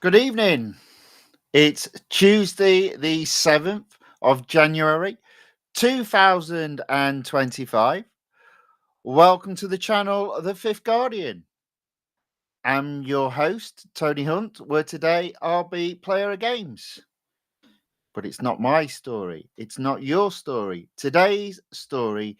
Good evening. It's Tuesday, the 7th of January, 2025. Welcome to the channel, The Fifth Guardian. I'm your host, Tony Hunt, where today I'll be player of games. But it's not my story. It's not your story. Today's story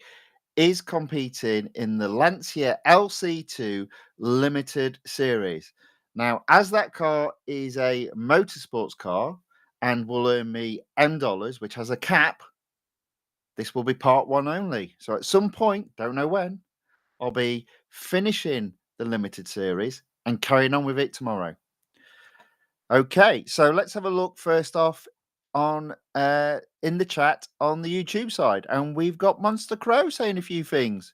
is competing in the LANCIA LC2 limited series. Now, as that car is a motorsports car and will earn me M dollars, which has a cap, this will be part one only. So at some point, don't know when, I'll be finishing the limited series and carrying on with it tomorrow. Okay, so let's have a look first off on in the chat on the YouTube side, and we've got Monster Crow saying a few things.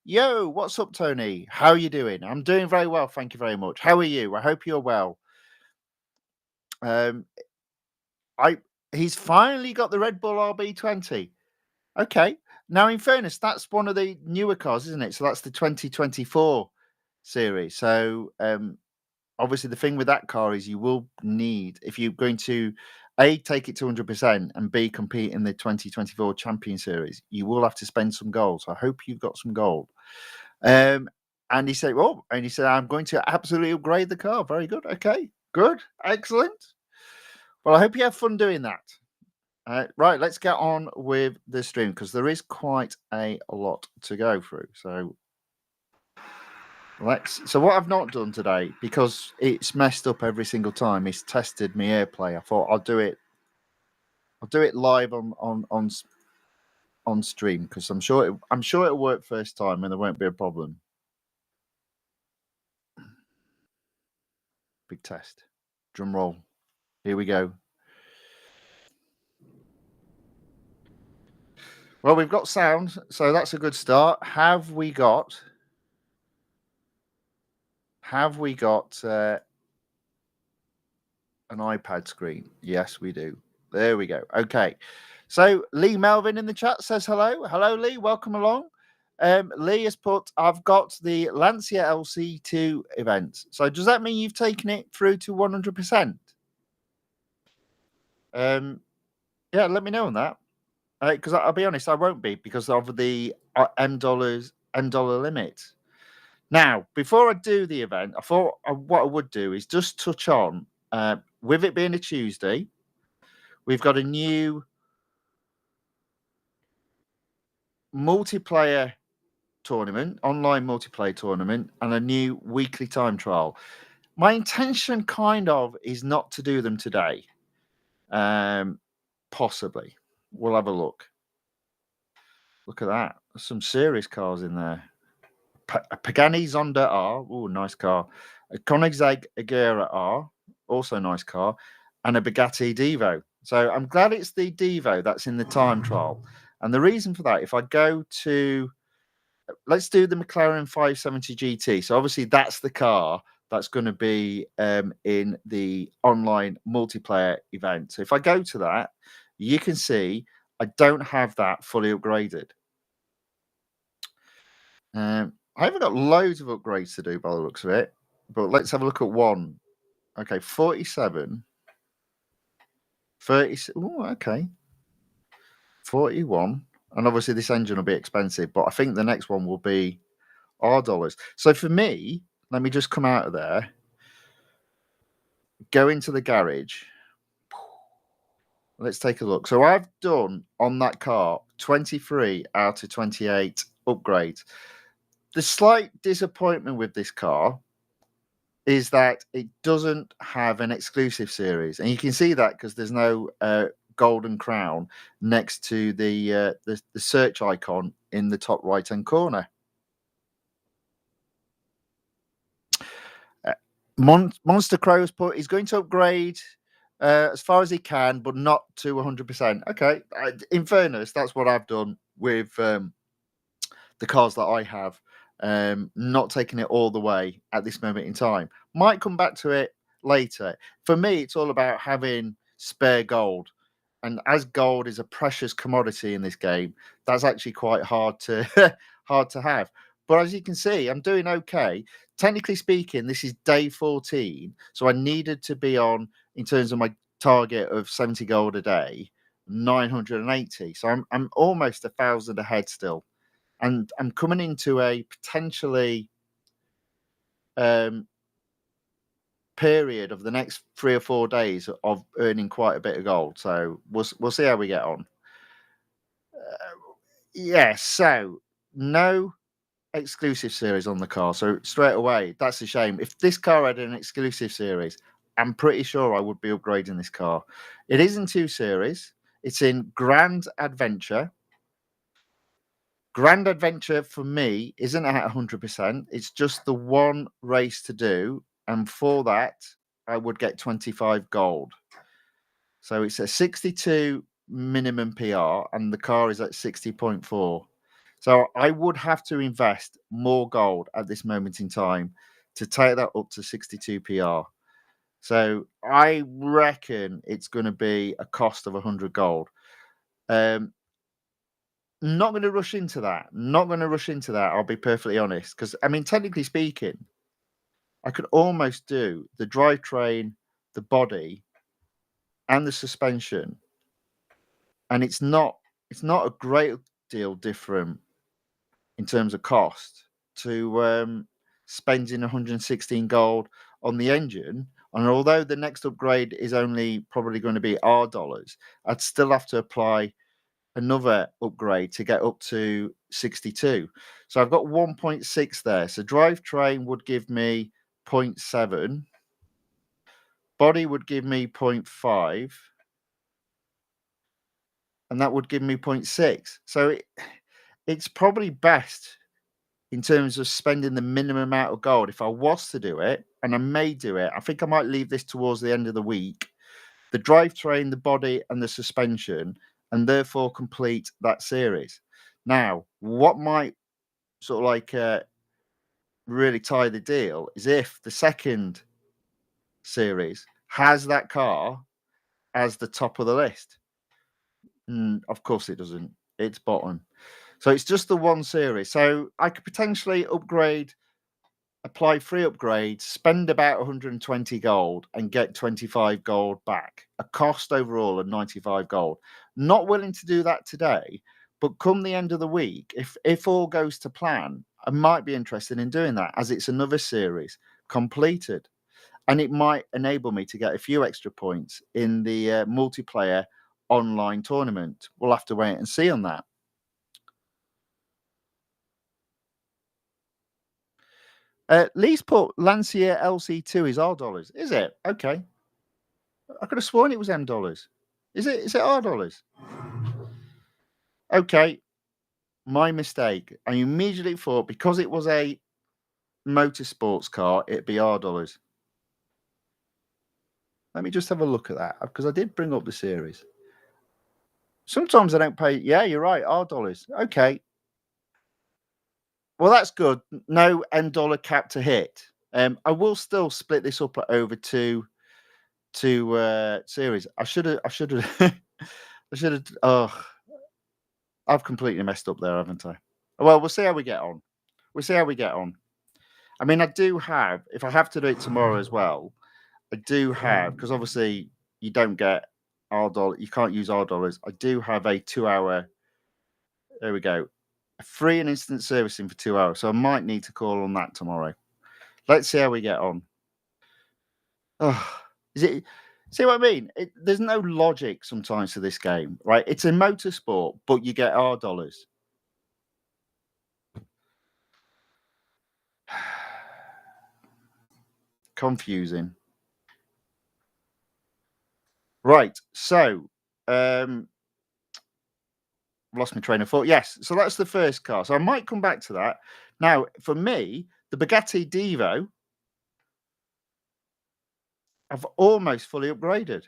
Yo, what's up, Tony? How are you doing? I'm doing very well, thank you very much. How are you? I hope you're well. He's finally got the Red Bull RB20. Okay, now in fairness, that's one of the newer cars, isn't it? So that's the 2024 series. So obviously the thing with that car is you will need, if you're going to A, take it to 100% and B, compete in the 2024 Champion Series, you will have to spend some gold. So I hope you've got some gold. And he said, I'm going to absolutely upgrade the car. Very good. Okay, good. Excellent. Well, I hope you have fun doing that. Right, let's get on with the stream because there is quite a lot to go through. So what I've not done today, because it's messed up every single time, is tested my AirPlay. I thought I'll do it live on stream because I'm sure it'll work first time and there won't be a problem. Big test. Drum roll. Here we go. Well, we've got sound, so that's a good start. Have we got an iPad screen? Yes, we do. There we go. Okay. So Lee Melvin in the chat says hello. Hello, Lee. Welcome along. Lee has put, I've got the LANCIA LC2 event. So does that mean you've taken it through to 100%? Yeah, let me know on that. Because I'll be honest, I won't be because of the M dollar limit. Now, before I do the event, I thought what I would do is just touch on, with it being a Tuesday, we've got a new multiplayer tournament, online multiplayer tournament, and a new weekly time trial. My intention kind of is not to do them today. Possibly. We'll have a look. Look at that. There's some serious cars in there. A Pagani Zonda R. Oh, nice car. A Koenigsegg Agera R. Also nice car. And a Bugatti Devo. So I'm glad it's the Devo that's in the time trial. And the reason for that, if I go to, let's do the McLaren 570 GT. So obviously that's the car that's going to be in the online multiplayer event. So if I go to that, you can see I don't have that fully upgraded. I haven't got loads of upgrades to do by the looks of it, but let's have a look at one. Okay, 47. 30. Oh, okay. 41. And obviously this engine will be expensive, but I think the next one will be our dollars. So for me, let me just come out of there, go into the garage. Let's take a look. So I've done on that car 23 out of 28 upgrades. The slight disappointment with this car is that it doesn't have an exclusive series. And you can see that because there's no golden crown next to the search icon in the top right-hand corner. Monster Crow's put, he's going to upgrade as far as he can, but not to 100%. Okay, in fairness, that's what I've done with the cars that I have. Not taking it all the way at this moment in time. Might come back to it later. For me, it's all about having spare gold. And as gold is a precious commodity in this game, that's actually quite hard to have. But as you can see, I'm doing okay. Technically speaking, this is day 14, so I needed to be on, in terms of my target of 70 gold a day, 980. So I'm almost 1,000 ahead still, and I'm coming into a potentially period of the next 3 or 4 days of earning quite a bit of gold. So we'll see how we get on. Yeah, so no exclusive series on the car. So straight away, that's a shame. If this car had an exclusive series, I'm pretty sure I would be upgrading this car. It is in 2 series. It's in Grand Adventure. Grand Adventure for me isn't at 100%. It's just the one race to do. And for that, I would get 25 gold. So it's a 62 minimum PR, and the car is at 60.4. So I would have to invest more gold at this moment in time to take that up to 62 PR. So I reckon it's going to be a cost of 100 gold. Not going to rush into that. Not going to rush into that. I'll be perfectly honest, because I mean, technically speaking, I could almost do the drivetrain, the body, and the suspension, and it's not a great deal different in terms of cost to spending 116 gold on the engine. And although the next upgrade is only probably going to be R dollars, I'd still have to apply another upgrade to get up to 62. So I've got 1.6 there. So drivetrain would give me 0.7, body would give me 0.5, and that would give me 0.6. So it's probably best in terms of spending the minimum amount of gold if I was to do it, and I may do it. I think I might leave this towards the end of the week. The drivetrain, the body, and the suspension, and therefore complete that series. Now, what might sort of like really tie the deal is if the second series has that car as the top of the list. Of course it doesn't. It's bottom. So it's just the one series. So I could potentially apply 3 upgrades, spend about 120 gold, and get 25 gold back. A cost overall of 95 gold. Not willing to do that today, but come the end of the week, if all goes to plan, I might be interested in doing that, as it's another series completed. And it might enable me to get a few extra points in the multiplayer online tournament. We'll have to wait and see on that. Lee's put Lancia LC2 is R dollars. Is it? Okay. I could have sworn it was M dollars. Is it R dollars? Okay. My mistake. I immediately thought because it was a motorsports car, it'd be R dollars. Let me just have a look at that, because I did bring up the series. Sometimes I don't pay. Yeah, you're right. R dollars. Okay. Well, that's good. No M dollar cap to hit. I will still split this up over two series. I should have. I should have. Oh, I've completely messed up there, haven't I? Well, we'll see how we get on. We'll see how we get on. I mean, I do have. If I have to do it tomorrow as well, I do have, because obviously you don't get R dollar. You can't use R dollars. I do have a 2-hour. There we go. A free and instant servicing for 2 hours. So I might need to call on that tomorrow. Let's see how we get on. Oh, is it? See what I mean? There's no logic sometimes to this game, right? It's a motorsport, but you get R dollars. Confusing. Right. So, lost my train of thought. Yes. So that's the first car. So I might come back to that. Now, for me, the Bugatti Divo, I've almost fully upgraded.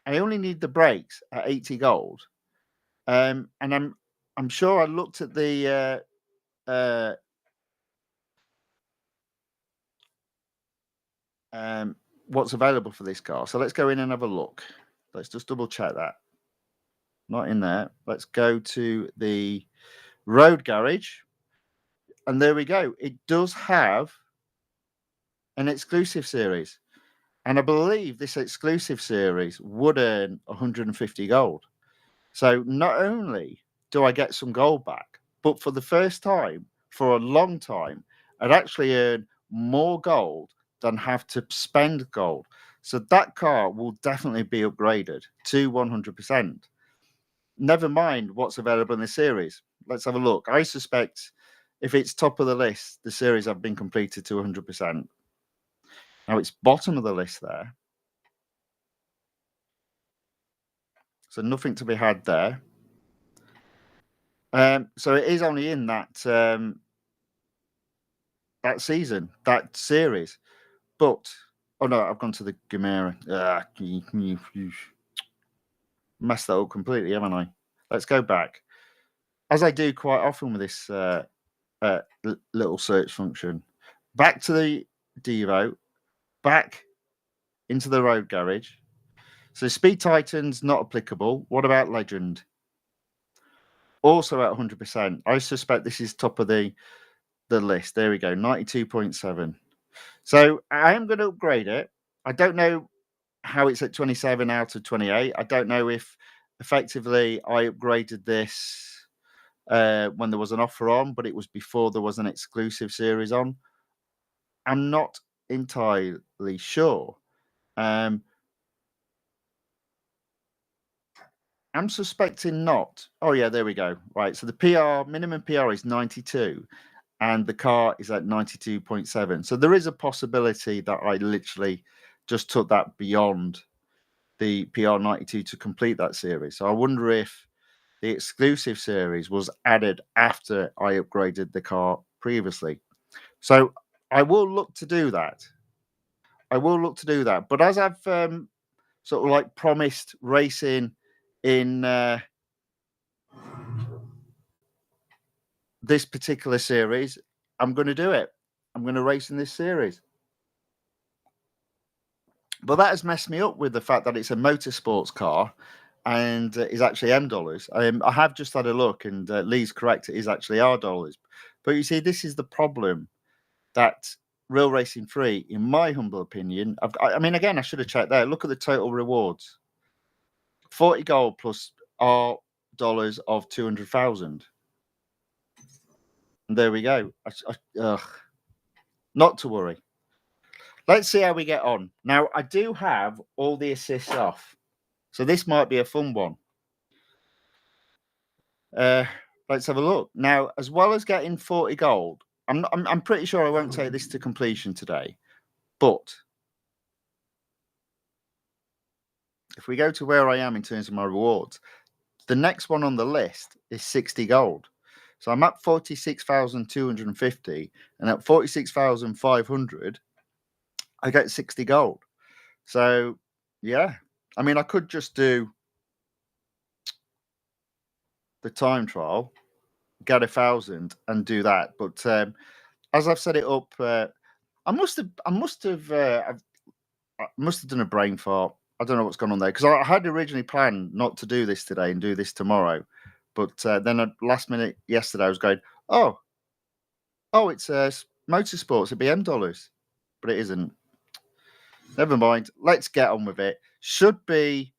I only need the brakes at 80 gold. And I'm sure I looked at the what's available for this car. So let's go in and have a look. Let's just double check that. Not in there. Let's go to the road garage. And there we go. It does have an exclusive series. And I believe this exclusive series would earn 150 gold. So not only do I get some gold back, but for the first time for a long time, I'd actually earn more gold than have to spend gold. So that car will definitely be upgraded to 100%. Never mind what's available in the series. Let's have a look. I suspect if it's top of the list, the series have been completed to 100%. Now it's bottom of the list there. So nothing to be had there. So it is only in that that season, that series. But oh no, I've gone to the Gamera. Messed that up completely, haven't I? Let's go back, as I do quite often with this little search function. Back to the Devo, back into the road garage. So Speed Titan's not applicable. What about Legend? Also at 100%. I suspect this is top of the list. There we go, 92.7. So I am going to upgrade it. I don't know how it's at 27 out of 28. I don't know if effectively I upgraded this when there was an offer on, but it was before there was an exclusive series on. I'm not entirely sure. I'm suspecting not. Oh yeah, there we go. Right, so the minimum PR is 92, and the car is at 92.7. So there is a possibility that I literally just took that beyond the PR 92 to complete that series. So I wonder if the exclusive series was added after I upgraded the car previously. So I will look to do that. But as I've sort of like promised racing in this particular series, I'm going to do it. I'm going to race in this series. But that has messed me up with the fact that it's a motorsports car and is actually M dollars. I have just had a look, and Lee's correct. It is actually R dollars. But you see, this is the problem that Real Racing 3, in my humble opinion, I mean, again, I should have checked there. Look at the total rewards: 40 gold plus R dollars of 200,000. And there we go. Not to worry. Let's see how we get on. Now, I do have all the assists off, so this might be a fun one. Let's have a look. Now, as well as getting 40 gold, I'm pretty sure I won't take this to completion today. But if we go to where I am in terms of my rewards, the next one on the list is 60 gold. So I'm at 46,250, and at 46,500, I get 60 gold. So, yeah. I mean, I could just do the time trial, get 1,000, and do that. But as I've set it up, I must have done a brain fart. I don't know what's gone on there, because I had originally planned not to do this today and do this tomorrow. But then at last minute yesterday, I was going, oh, it's motorsports, it'd be M dollars. But it isn't. Never mind. Let's get on with it. Should be.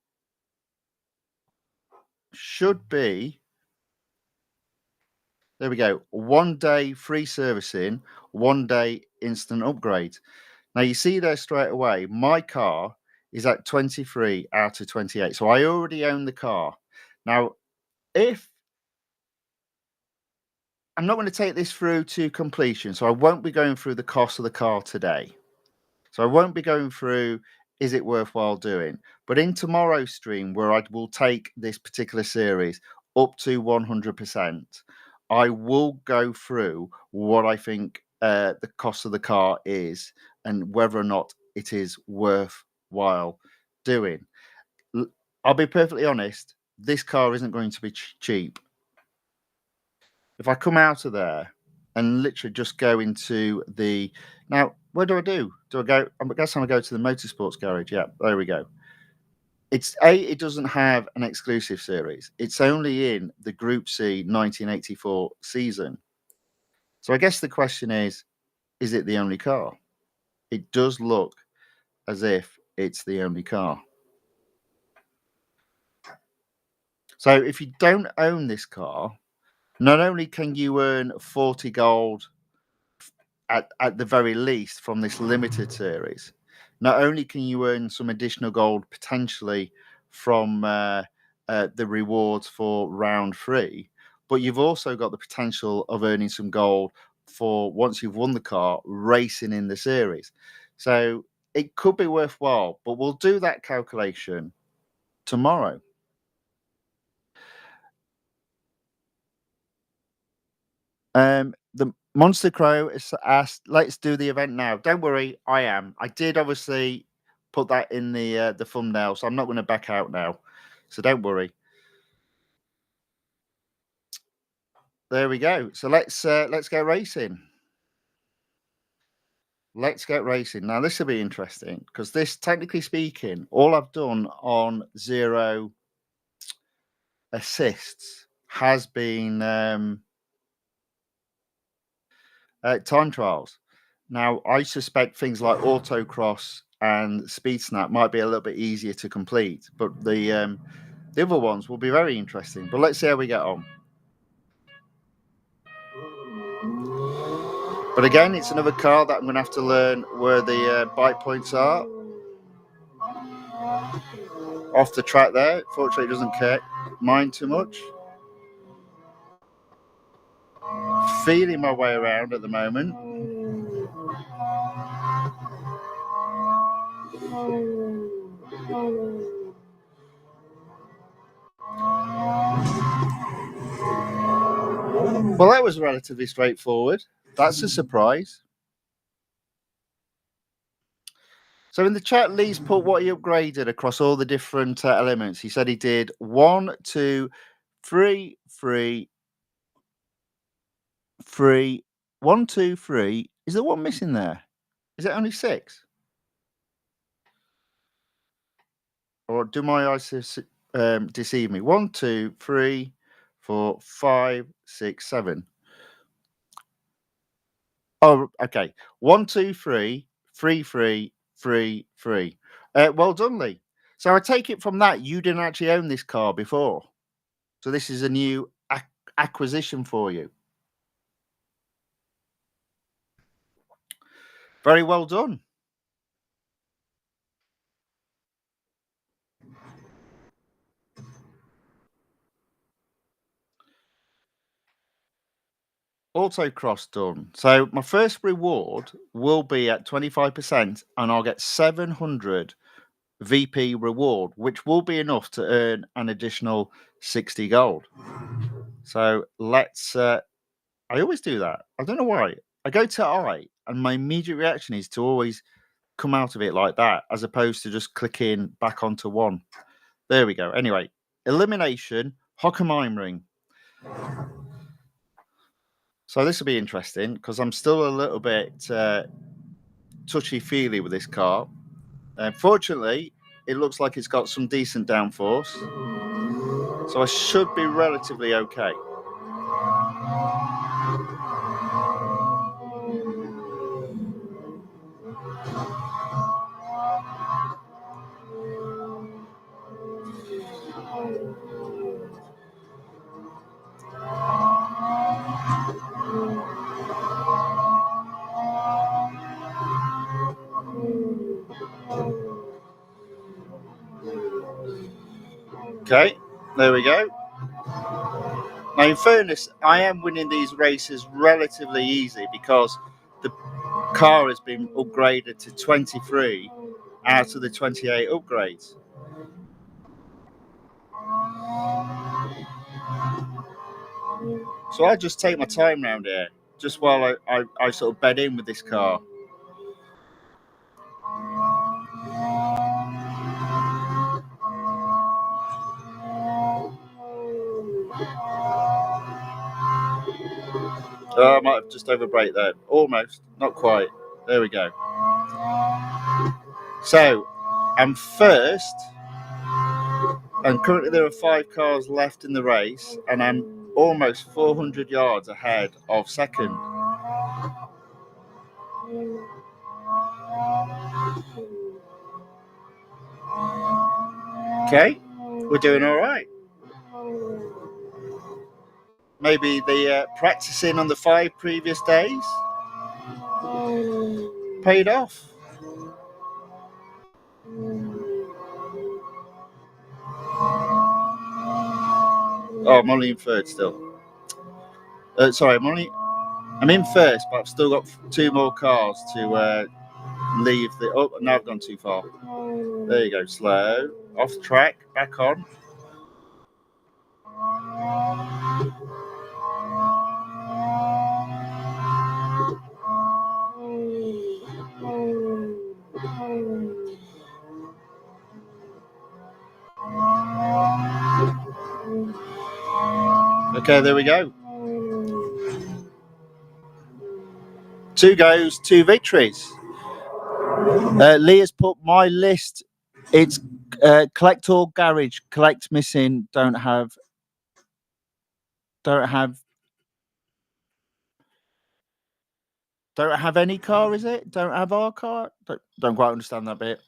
There we go. 1 day free servicing, 1 day instant upgrade. Now you see there straight away, my car is at 23 out of 28. So I already own the car. Now, if I'm not going to take this through to completion, so I won't be going through the cost of the car today. So I won't be going through, is it worthwhile doing? But in tomorrow's stream, where I will take this particular series up to 100%, I will go through what I think the cost of the car is and whether or not it is worthwhile doing. I'll be perfectly honest, this car isn't going to be cheap. If I come out of there and literally just go into the... Now, what do? Do I go... I guess I'm going to go to the motorsports garage. Yeah, there we go. It doesn't have an exclusive series. It's only in the Group C 1984 season. So I guess the question is it the only car? It does look as if it's the only car. So if you don't own this car, not only can you earn 40 gold at the very least from this limited series, not only can you earn some additional gold potentially from the rewards for round 3, but you've also got the potential of earning some gold for once you've won the car racing in the series. So it could be worthwhile, but we'll do that calculation tomorrow. The Monster Crow has asked, "Let's do the event now." Don't worry, I am. I did obviously put that in the thumbnail, so I'm not going to back out now. So don't worry. There we go. So let's get racing. Let's get racing. Now this will be interesting because this, technically speaking, all I've done on 0 assists has been time trials. Now, I suspect things like autocross and speed snap might be a little bit easier to complete, but the other ones will be very interesting. But let's see how we get on. But again, it's another car that I'm going to have to learn where the bike points are. Off the track there. Fortunately, it doesn't mind too much. Feeling my way around at the moment. Well, that was relatively straightforward. That's a surprise. So in the chat, Lee's put what he upgraded across all the different elements. He said he did 1, 2, 3, 3, 3, 1, 2, 3. Is there one missing there? Is it only 6? Or do my eyes deceive me? 1, 2, 3, 4, 5, 6, 7. Oh, okay. 1, 2, 3, 3, 3, 3, 3. Well done, Lee. So I take it from that you didn't actually own this car before. So this is a new acquisition for you. Very well done. Autocross done. So my first reward will be at 25% and I'll get 700 VP reward, which will be enough to earn an additional 60 gold. So let's I always do that. I don't know why. I go to I and my immediate reaction is to always come out of it like that as opposed to just clicking back onto 1. There we go. Anyway, elimination, Hockenheimring. So this will be interesting because I'm still a little bit touchy-feely with this car. Fortunately, it looks like it's got some decent downforce. So I should be relatively okay. Okay, there we go. Now, in fairness, I am winning these races relatively easy because the car has been upgraded to 23 out of the 28 upgrades. So I just take my time around here, just while I sort of bed in with this car. Oh, I might have just overbrake there. Almost, not quite. There we go. So, I'm first, and currently there are 5 cars left in the race, and I'm almost 400 yards ahead of second. Okay, we're doing all right. Maybe the practicing on the 5 previous days paid off. Oh, I'm only in third still. Sorry, I'm in first, but I've still got 2 more cars to leave the. Oh, now I've gone too far. There you go. Slow, off track, back on. Okay, there we go. 2 goes, 2 victories. Lee has put my list. It's collect all garage, collect missing, don't have any car, is it? Don't have our car? Don't quite understand that bit.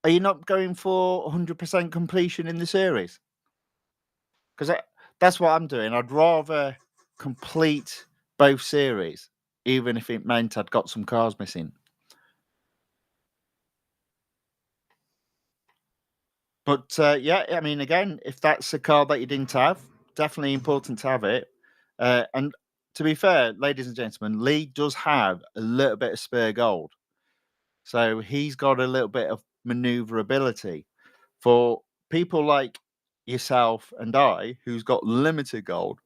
Are you not going for 100% completion in the series? Because that's what I'm doing. I'd rather complete both series, even if it meant I'd got some cars missing. But yeah, I mean, again, if that's a car that you didn't have, definitely important to have it. And to be fair, ladies and gentlemen, Lee does have a little bit of spare gold. So he's got a little bit of maneuverability. For people like yourself and I, who's got limited gold,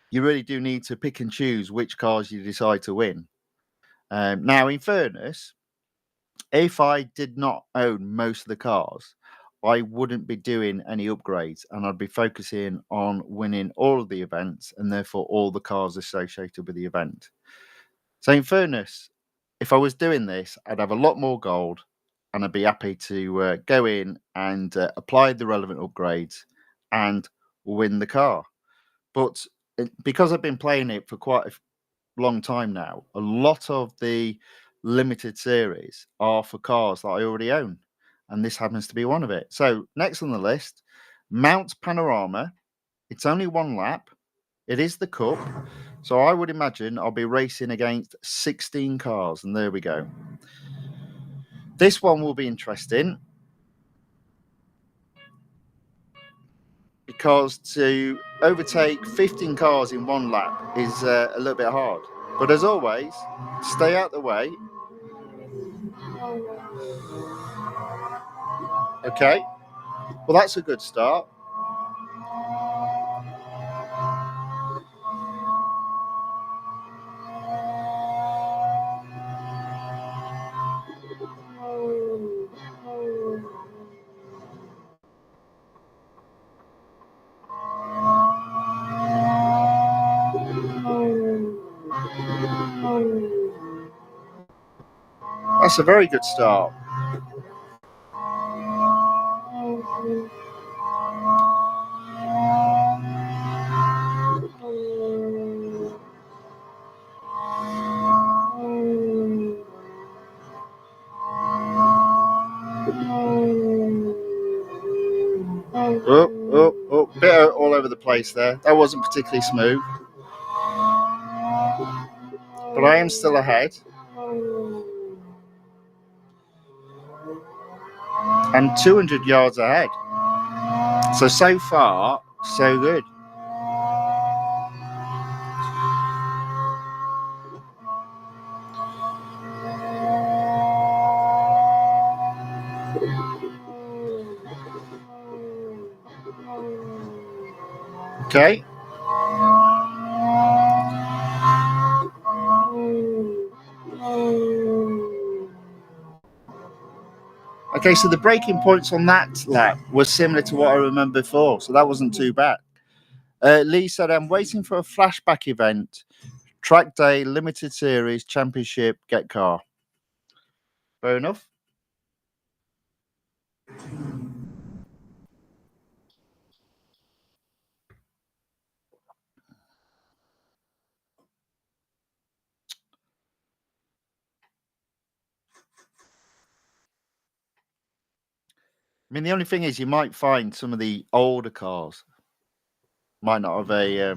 you really do need to pick and choose which cars you decide to win. Now, in fairness, if I did not own most of the cars, I wouldn't be doing any upgrades and I'd be focusing on winning all of the events and therefore all the cars associated with the event. So, in fairness, if I was doing this, I'd have a lot more gold and I'd be happy to go in and apply the relevant upgrades and win the car. But because I've been playing it for quite a long time now, a lot of the limited series are for cars that I already own. And this happens to be one of it. So next on the list, Mount Panorama. It's only 1 lap. It is the Cup. So I would imagine I'll be racing against 16 cars. And there we go. This one will be interesting because to overtake 15 cars in 1 lap is a little bit hard. But as always, stay out the way. Okay. Well, that's a good start. That's a very good start. Oh, bit all over the place there. That wasn't particularly smooth. But I am still ahead. And 200 yards ahead. So far, so good. Okay. Okay, so the braking points on that lap were similar to what I remember before, so that wasn't too bad. Lee said, I'm waiting for a flashback event, track day, limited series, championship, get car. Fair enough. I mean, the only thing is you might find some of the older cars might not have a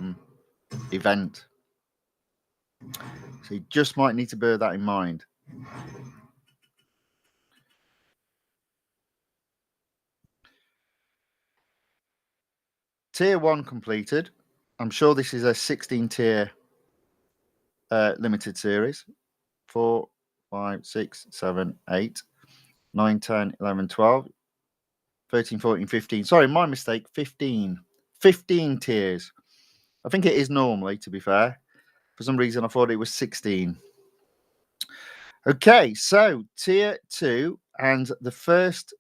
event. So you just might need to bear that in mind. Tier 1 completed. I'm sure this is a 16 tier limited series. 4, 5, 6, 7, 8, 9, 10, 11, 12, 13, 14, 15. Sorry, my mistake. 15. 15 tiers. I think it is normally, to be fair. For some reason, I thought it was 16. Okay, so tier 2, and the first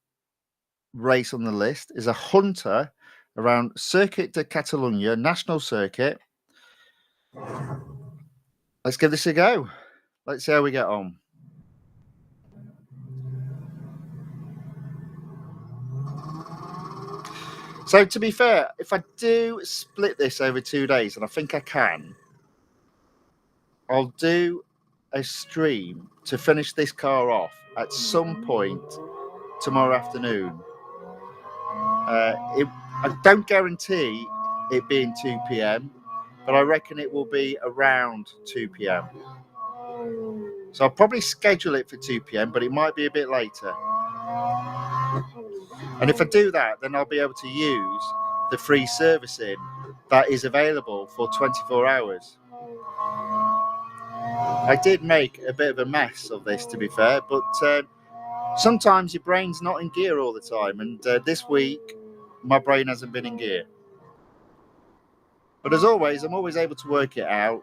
race on the list is a Hunter around Circuit de Catalunya, National Circuit. Let's give this a go. Let's see how we get on. So, to be fair, if I do split this over 2 days, and I think I can, I'll do a stream to finish this car off at some point tomorrow afternoon. I don't guarantee it being 2 p.m, but I reckon it will be around 2 p.m. So I'll probably schedule it for 2 p.m, but it might be a bit later. And if I do that, then I'll be able to use the free servicing that is available for 24 hours. I did make a bit of a mess of this, to be fair, but sometimes your brain's not in gear all the time, and this week my brain hasn't been in gear. But as always, I'm always able to work it out.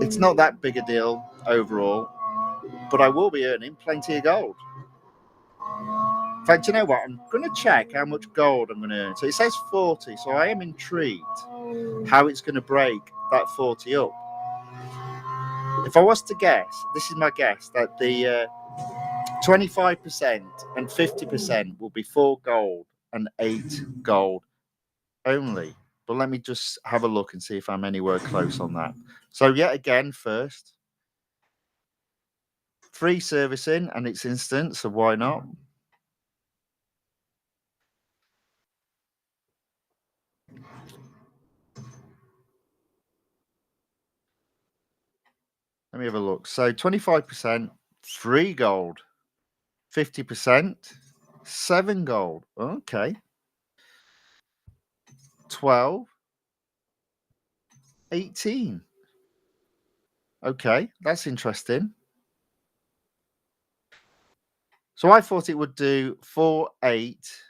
It's not that big a deal overall, but I will be earning plenty of gold. In fact, you know what? I'm going to check how much gold I'm going to earn. So it says 40, so I am intrigued how it's going to break that 40 up. If I was to guess, this is my guess, that the 25% and 50% will be 4 gold and 8 gold only. But let me just have a look and see if I'm anywhere close on that. So yet again, first, free servicing, and it's instant, so why not? Let me have a look. So 25%, 3 gold. 50%, 7 gold. Okay. 12, 18. Okay, that's interesting. So I thought it would do 4, 8,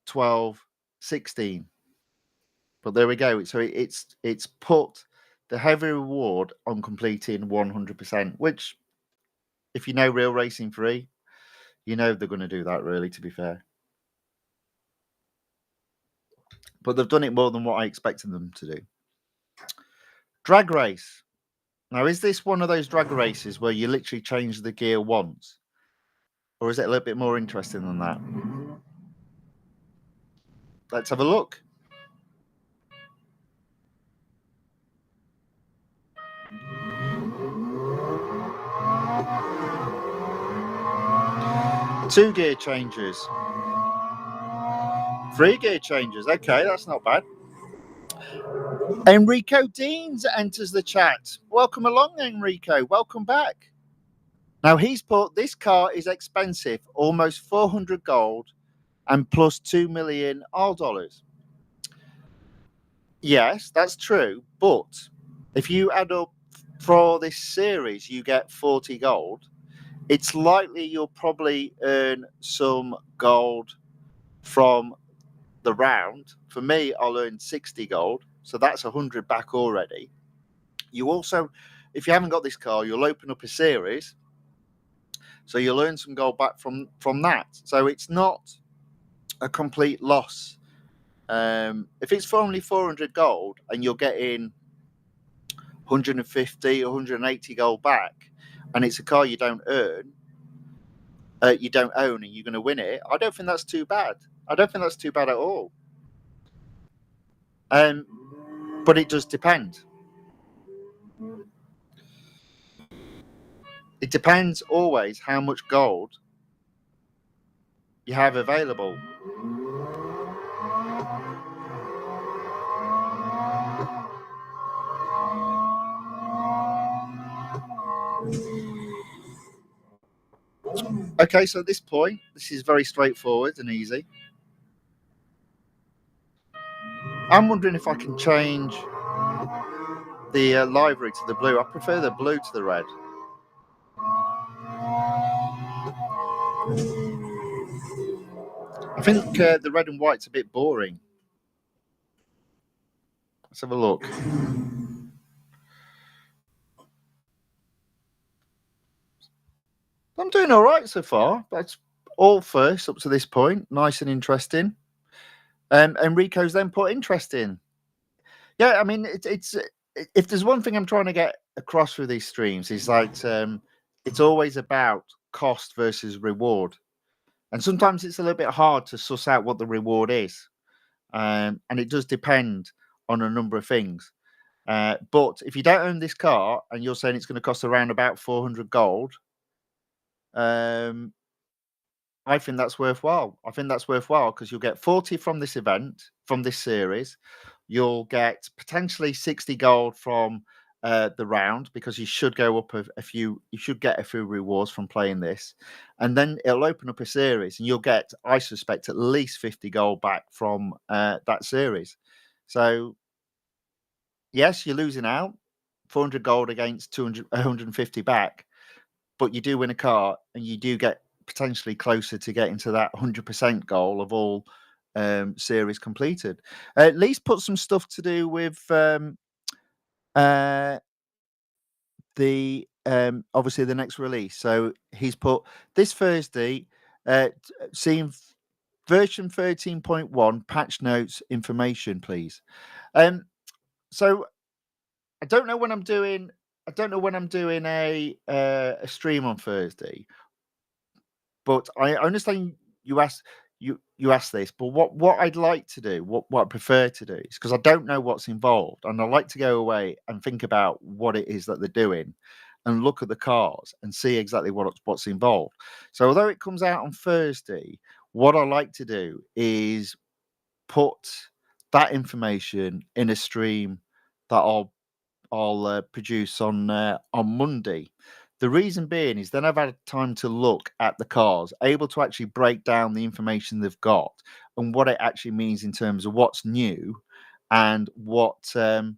12, 16. But there we go. So it's put the heavy reward on completing 100%, which, if you know Real Racing 3, you know they're going to do that, really, to be fair. But they've done it more than what I expected them to do. Drag race. Now, is this one of those drag races where you literally change the gear once? Or is it a little bit more interesting than that? Let's have a look. Two gear changes. 3 gear changes. Okay, that's not bad. Enrico Deans enters the chat. Welcome along, Enrico. Welcome back. Now, he's put, this car is expensive, almost 400 gold and plus 2 million R dollars. Yes, that's true. But if you add up for this series, you get 40 gold. It's likely you'll probably earn some gold from the round. For me, I'll earn 60 gold. So that's 100 back already. You also, if you haven't got this car, you'll open up a series. So you'll earn some gold back from that. So it's not a complete loss. If it's for only 400 gold and you're getting 150, 180 gold back, and it's a car you don't own, and you're going to win it, I don't think that's too bad. I don't think that's too bad at all. But it does depend. It depends always how much gold you have available. Okay, so at this point, this is very straightforward and easy. I'm wondering if I can change the livery to the blue. I prefer the blue to the red. I think the red and white's a bit boring. Let's have a look. I'm doing all right so far. That's all first up to this point. Nice and interesting. Enrico's then put interesting. Yeah, I mean, it's if there's one thing I'm trying to get across with these streams is like it's always about cost versus reward, and sometimes it's a little bit hard to suss out what the reward is, and it does depend on a number of things. But if you don't own this car and you're saying it's going to cost around about 400 gold, I think that's worthwhile. I think that's worthwhile because you'll get 40 from this event, from this series. You'll get potentially 60 gold from the round because you should go up a few. You should get a few rewards from playing this, and then it'll open up a series, and you'll get, I suspect, at least 50 gold back from that series. So, yes, you're losing out 400 gold against 150 back, but you do win a car, and you do get potentially closer to getting to that 100% goal of all series completed. At least put some stuff to do with the obviously the next release. So he's put this Thursday, seeing version 13.1 patch notes information, please. So I don't know when I'm doing. I don't know when I'm doing a stream on Thursday. But I understand you asked this, but what I'd like to do, what I prefer to do, is because I don't know what's involved, and I like to go away and think about what it is that they're doing, and look at the cars and see exactly what's involved. So although it comes out on Thursday, what I like to do is put that information in a stream that I'll produce on Monday. The reason being is then I've had time to look at the cars, able to actually break down the information they've got and what it actually means in terms of what's new and what's been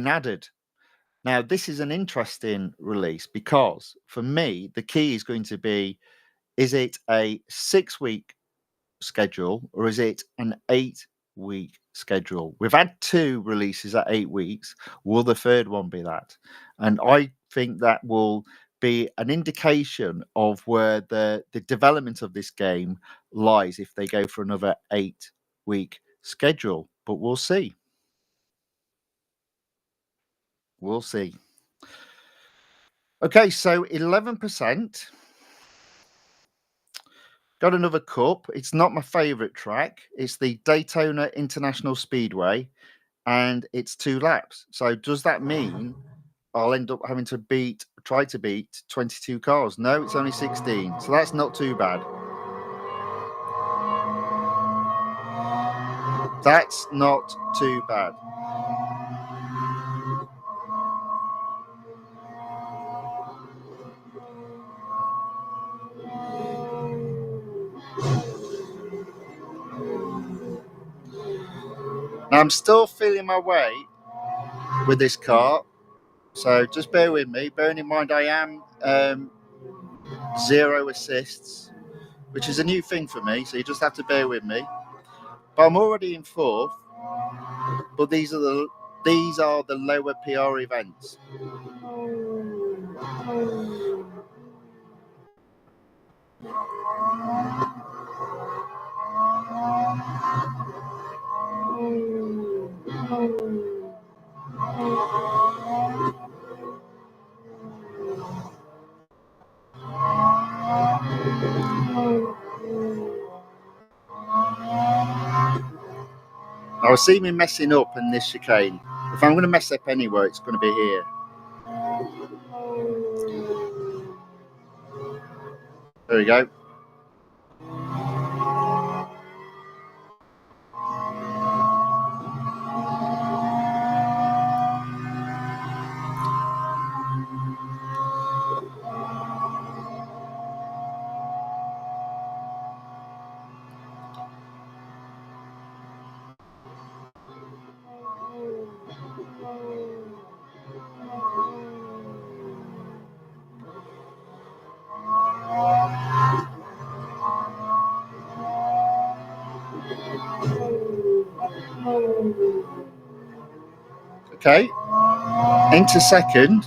added. Now, this is an interesting release because for me, the key is going to be: is it a 6-week schedule or is it an 8-week schedule? We've had 2 releases at 8 weeks. Will the third one be that? And I think that will be an indication of where the development of this game lies if they go for another 8-week schedule. But we'll see. We'll see. Okay, so 11%. Got another cup. It's not my favorite track. It's the Daytona International Speedway, and it's 2 laps. So does that mean I'll end up having to try to beat 22 cars? No, it's only 16. So that's not too bad. That's not too bad. Now, I'm still feeling my way with this car, so just bear with me. Bearing in mind I am 0 assists, which is a new thing for me, so you just have to bear with me. But I'm already in 4th, but these are the lower PR events. Now, I see me messing up in this chicane. If I'm going to mess up anywhere, it's going to be here. There we go. Okay, into second.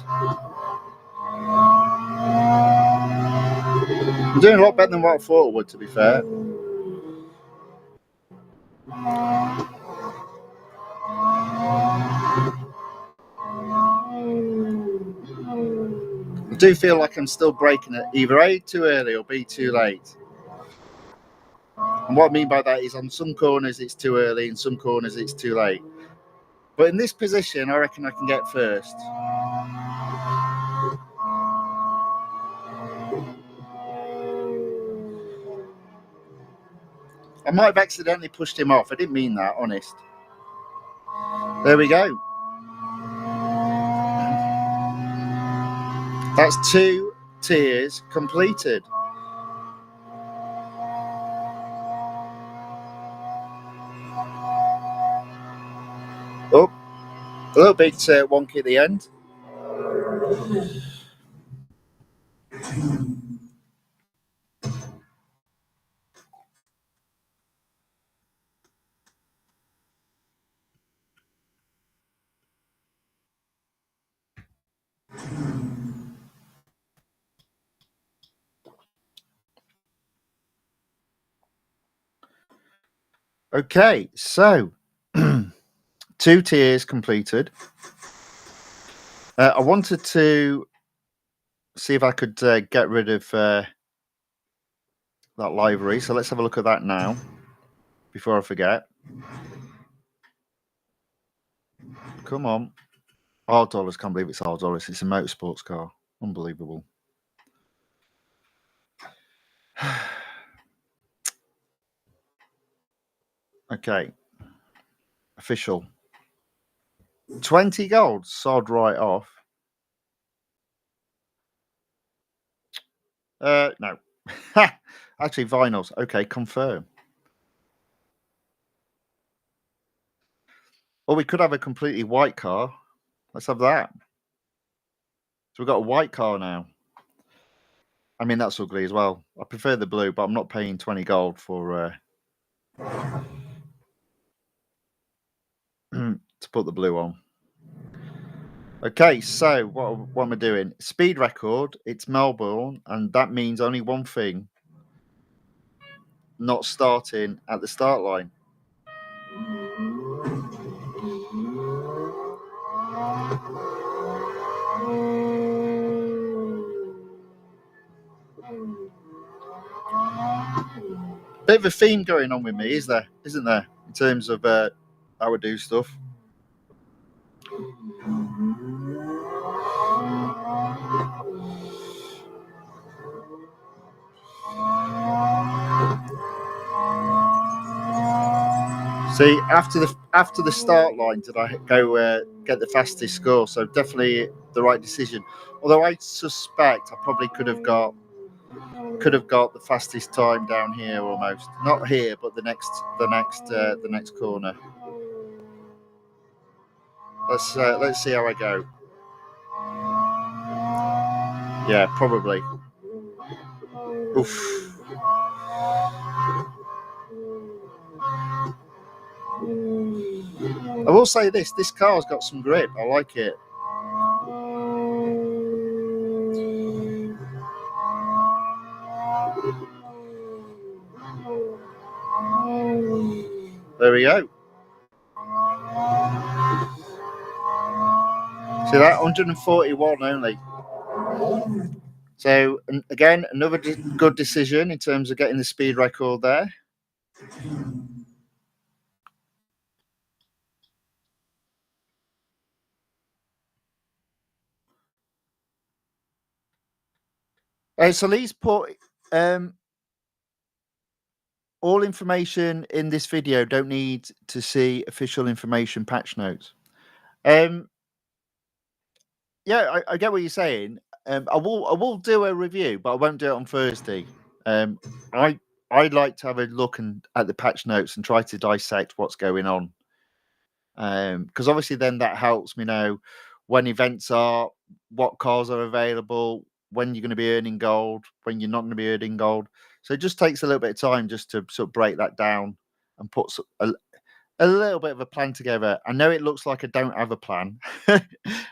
I'm doing a lot better than what I thought I would, to be fair. I do feel like I'm still breaking it. Either A, too early, or B, too late. And what I mean by that is on some corners it's too early, in some corners it's too late. But in this position, I reckon I can get first. I might have accidentally pushed him off. I didn't mean that, honest. There we go. That's 2 tiers completed. Oh, a little bit wonky at the end. Okay, so 2 tiers completed. I wanted to see if I could get rid of that library. So let's have a look at that now before I forget. Come on. $R, can't believe it's $R. It's a motorsports car. Unbelievable. Okay. Official. 20 gold. Sod right off. No. Actually, vinyls. Okay, confirm. Or we could have a completely white car. Let's have that. So we've got a white car now. I mean, that's ugly as well. I prefer the blue, but I'm not paying 20 gold for to put the blue on. Okay, so what am I doing? Speed record. It's Melbourne, and that means only one thing: not starting at the start line. Bit of a theme going on with me, isn't there? In terms of how I do stuff. See, after the start line, did I go get the fastest score? So definitely the right decision. Although I suspect I probably could have got the fastest time down here almost. Not here, but the next corner. Let's see how I go. Yeah, probably. Oof. I will say this car's got some grip. I like it. There we go. See that? 141 only. So again, another good decision in terms of getting the speed record there. So Lee's put all information in this video don't need to see official information patch notes. Yeah, I get what you're saying. I will do a review, but I won't do it on Thursday. Um, I I'd like to have a look at the patch notes and try to dissect what's going on. Because obviously then that helps me know when events are, what cars are available, when you're going to be earning gold, when you're not going to be earning gold. So it just takes a little bit of time just to sort of break that down and put a little bit of a plan together. I know it looks like I don't have a plan,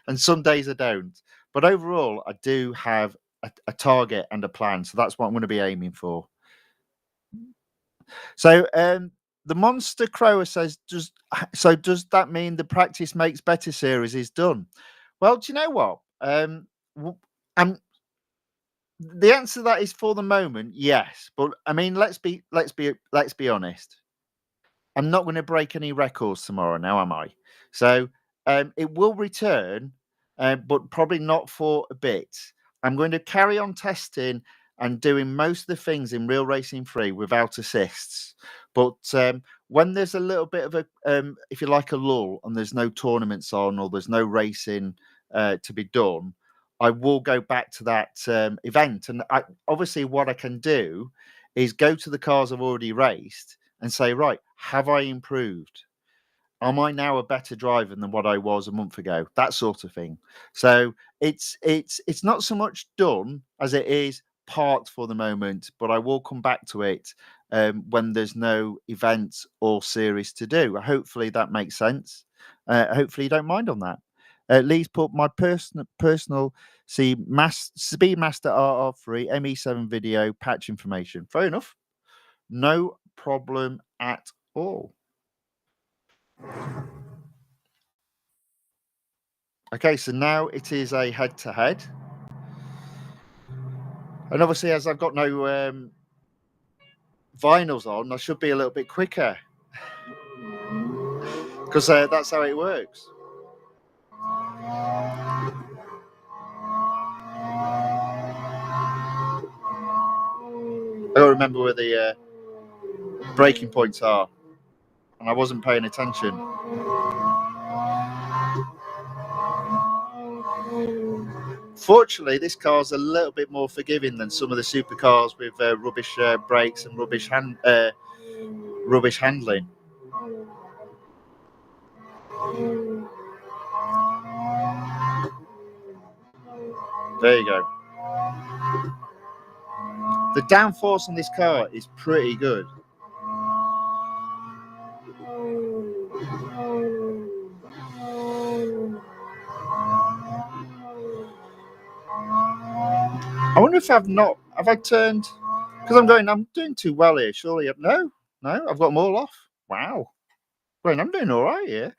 and some days I don't. But overall, I do have a target and a plan. So that's what I'm going to be aiming for. So the Monster Crower says, does that mean the practice makes better series is done? Well, do you know what? Um, the answer to that is for the moment, yes. But I mean, let's be honest. I'm not going to break any records tomorrow now, am I? So it will return, but probably not for a bit. I'm going to carry on testing and doing most of the things in Real Racing 3 without assists. But when there's a little bit of if you like, a lull and there's no tournaments on or there's no racing to be done, I will go back to that event. And obviously, what I can do is go to the cars I've already raced and say, right, have I improved? Am I now a better driver than what I was a month ago? That sort of thing. So it's not so much done as it is part for the moment, but I will come back to it when there's no events or series to do. Hopefully that makes sense. Hopefully you don't mind on that. Lee's put my personal Speedmaster RR3 ME7 video patch information. Fair enough. No problem at all. Okay, so now it is a head-to-head. And obviously, as I've got no vinyls on, I should be a little bit quicker. Because that's how it works. I don't remember where the braking points are. And I wasn't paying attention. Fortunately, this car's a little bit more forgiving than some of the supercars with rubbish brakes and rubbish handling. There you go. The downforce on this car is pretty good. I wonder if have I turned, because I'm doing too well here. Surely, no, I've got them all off. Wow. Well, I'm doing all right here.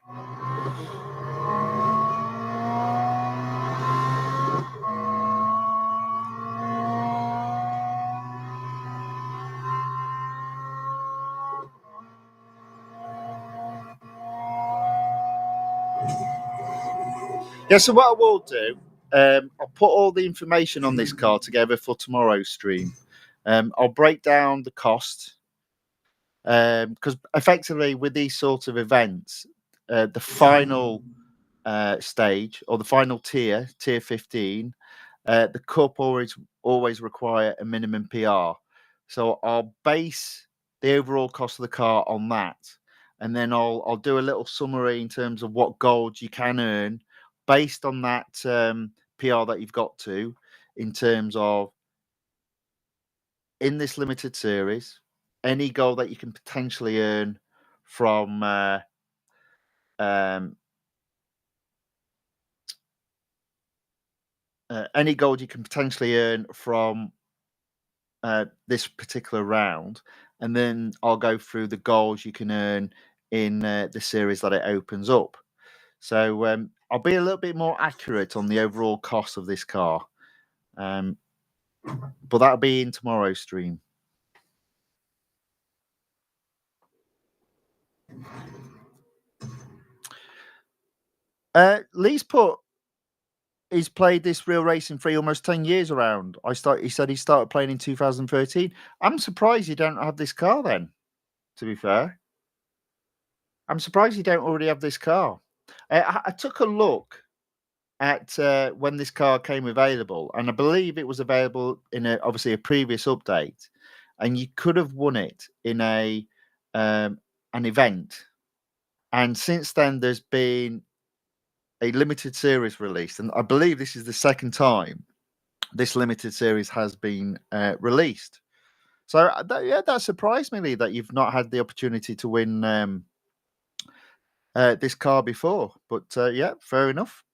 Yeah, so what I will do, I'll put all the information on this car together for tomorrow's stream. I'll break down the cost, because effectively with these sort of events, the final stage or the final tier 15, the cup always require a minimum PR. So I'll base the overall cost of the car on that, and then I'll do a little summary in terms of what gold you can earn based on that PR that you've got to, in terms of in this limited series, any gold that you can potentially earn from any gold you can potentially earn from this particular round, and then I'll go through the goals you can earn in the series that it opens up. So I'll be a little bit more accurate on the overall cost of this car, but that'll be in tomorrow's stream. Lee's put he's played this Real Racing 3 almost 10 years around. He said he started playing in 2013. I'm surprised you don't have this car then, to be fair. I'm surprised you don't already have this car. I took a look at when this car came available, and I believe it was available in obviously a previous update, and you could have won it in an event. And since then, there's been a limited series released, and I believe this is the second time this limited series has been released. So that surprised me, Lee, that you've not had the opportunity to win this car before. But yeah, fair enough.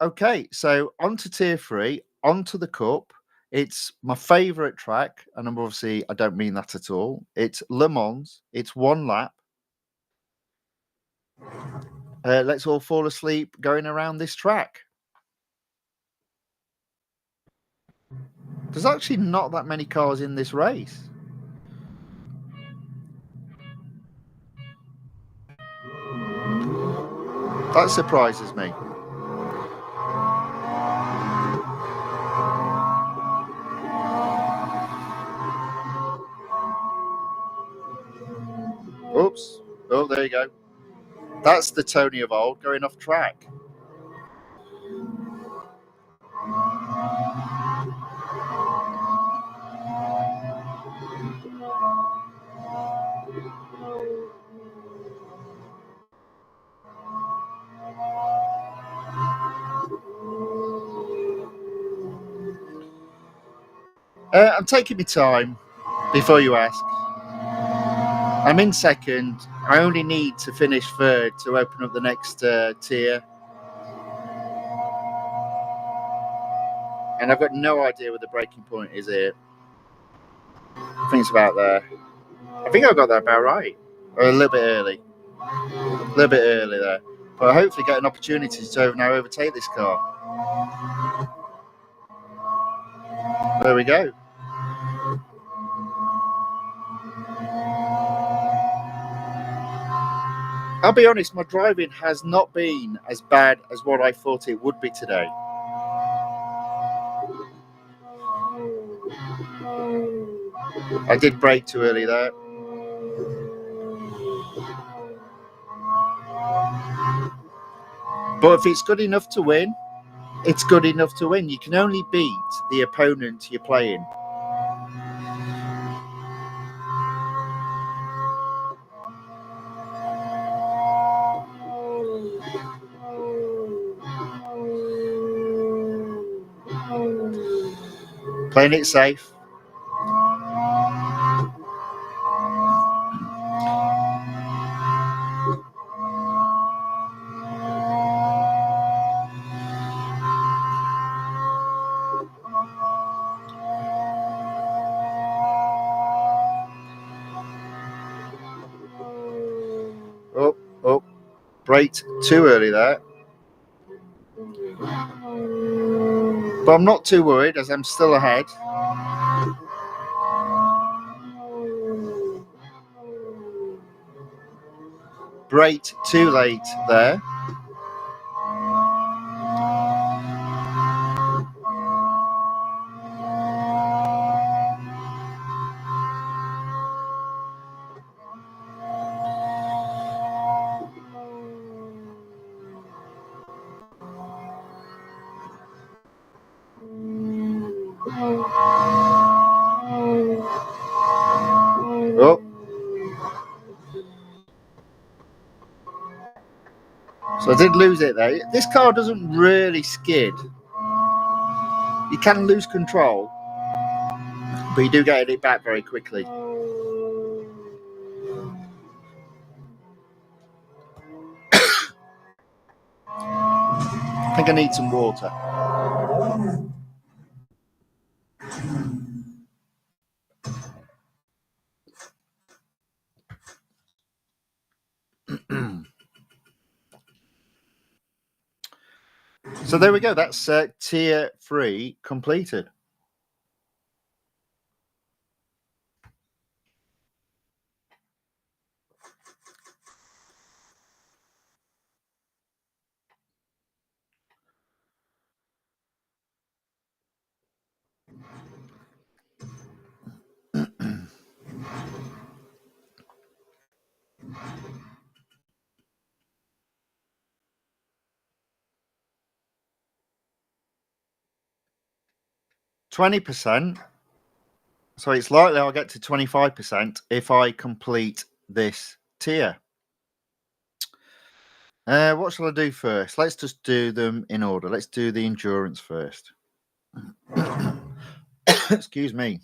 Okay, so on to tier 3, onto the cup. It's my favourite track, and I don't mean that at all. It's Le Mans. It's one lap. Let's all fall asleep going around this track. There's actually not that many cars in this race. That surprises me. Oops. Oh, there you go. That's the Tony of old going off track. I'm taking my time before you ask. I'm in second. I only need to finish third to open up the next tier. And I've got no idea where the breaking point is here. I think it's about there. I think I got that about right. Or a little bit early. A little bit early there. But I hopefully get an opportunity to now overtake this car. There we go. I'll be honest, my driving has not been as bad as what I thought it would be today. I did brake too early there. But if it's good enough to win, it's good enough to win. You can only beat the opponent you're playing. Playing it safe. Oh, braked too early there. But I'm not too worried as I'm still ahead. Braked too late there. Oh. So I did lose it there. This car doesn't really skid. You can lose control, but you do get it back very quickly. I think I need some water. So there we go. That's tier 3 completed. 20%. So it's likely I'll get to 25% if I complete this tier. What shall I do first? Let's just do them in order. Let's do the endurance first. Excuse me.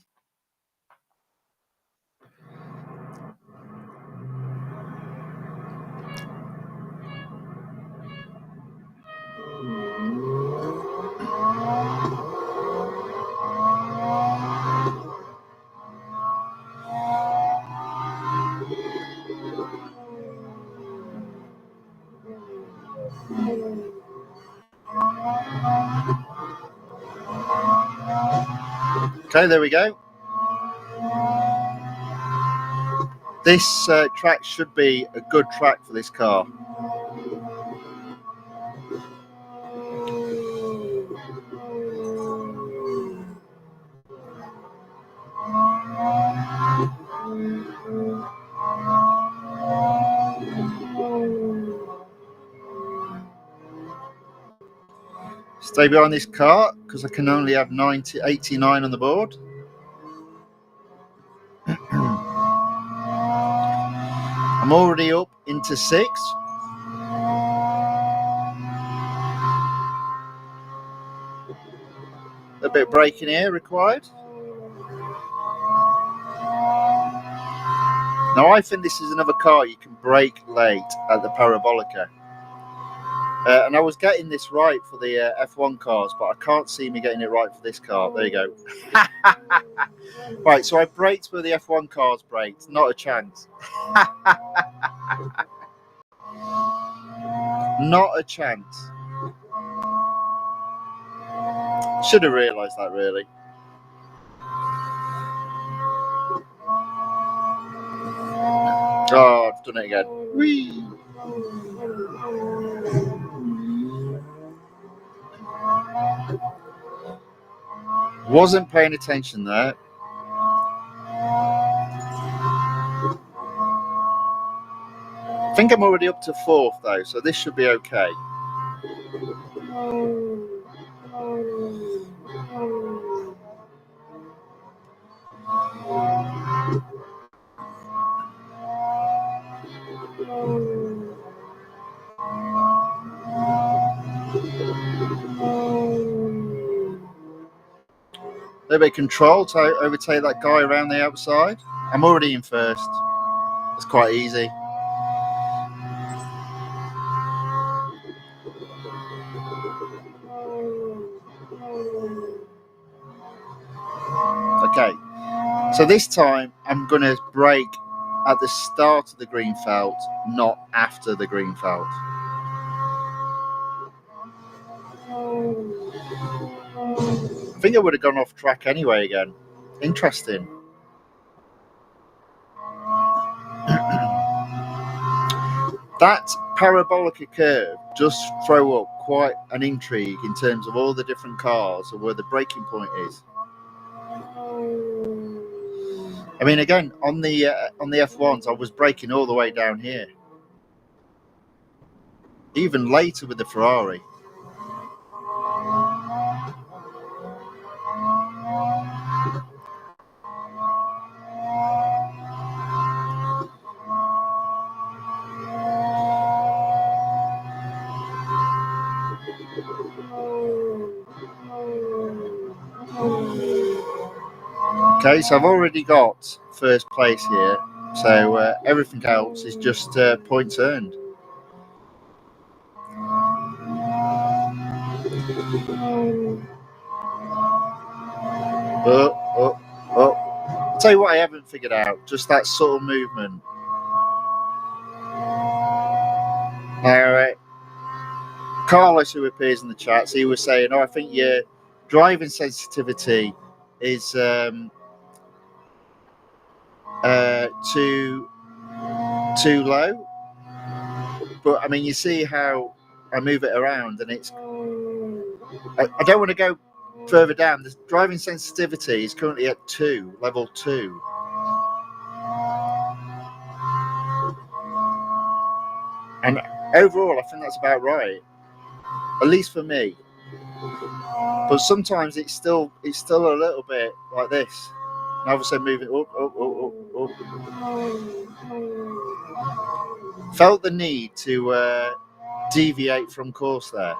Okay, there we go. This track should be a good track for this car. Stay behind this car because I can only have 89 on the board. I'm already up into 6. A bit of braking here required. Now I think this is another car you can brake late at the Parabolica. And I was getting this right for the F1 cars, but I can't see me getting it right for this car. There you go. Right, so I braked where the F1 cars braked. Not a chance. Not a chance. Should have realised that, really. Oh, I've done it again. Whee! Wasn't paying attention there. I think I'm already up to 4th though, so this should be okay. A little bit of control to overtake that guy around the outside. I'm already in 1st. It's quite easy. Okay, so this time I'm going to brake at the start of the green felt, not after the green felt. I think I would have gone off track anyway again. Interesting. That Parabolica curve does throw up quite an intrigue in terms of all the different cars and where the braking point is. I mean, again, on the F1s, I was braking all the way down here. Even later with the Ferrari. Okay, so I've already got 1st place here, so everything else is just points earned. I'll tell you what I haven't figured out, just that subtle movement. Alright. Carlos, who appears in the chats, he was saying, I think your driving sensitivity is too low. But I mean, you see how I move it around, and it's. I don't want to go further down. The driving sensitivity is currently at 2, level 2. And overall, I think that's about right. At least for me. But sometimes it's still a little bit like this. Now obviously moving up. Felt the need to deviate from course there.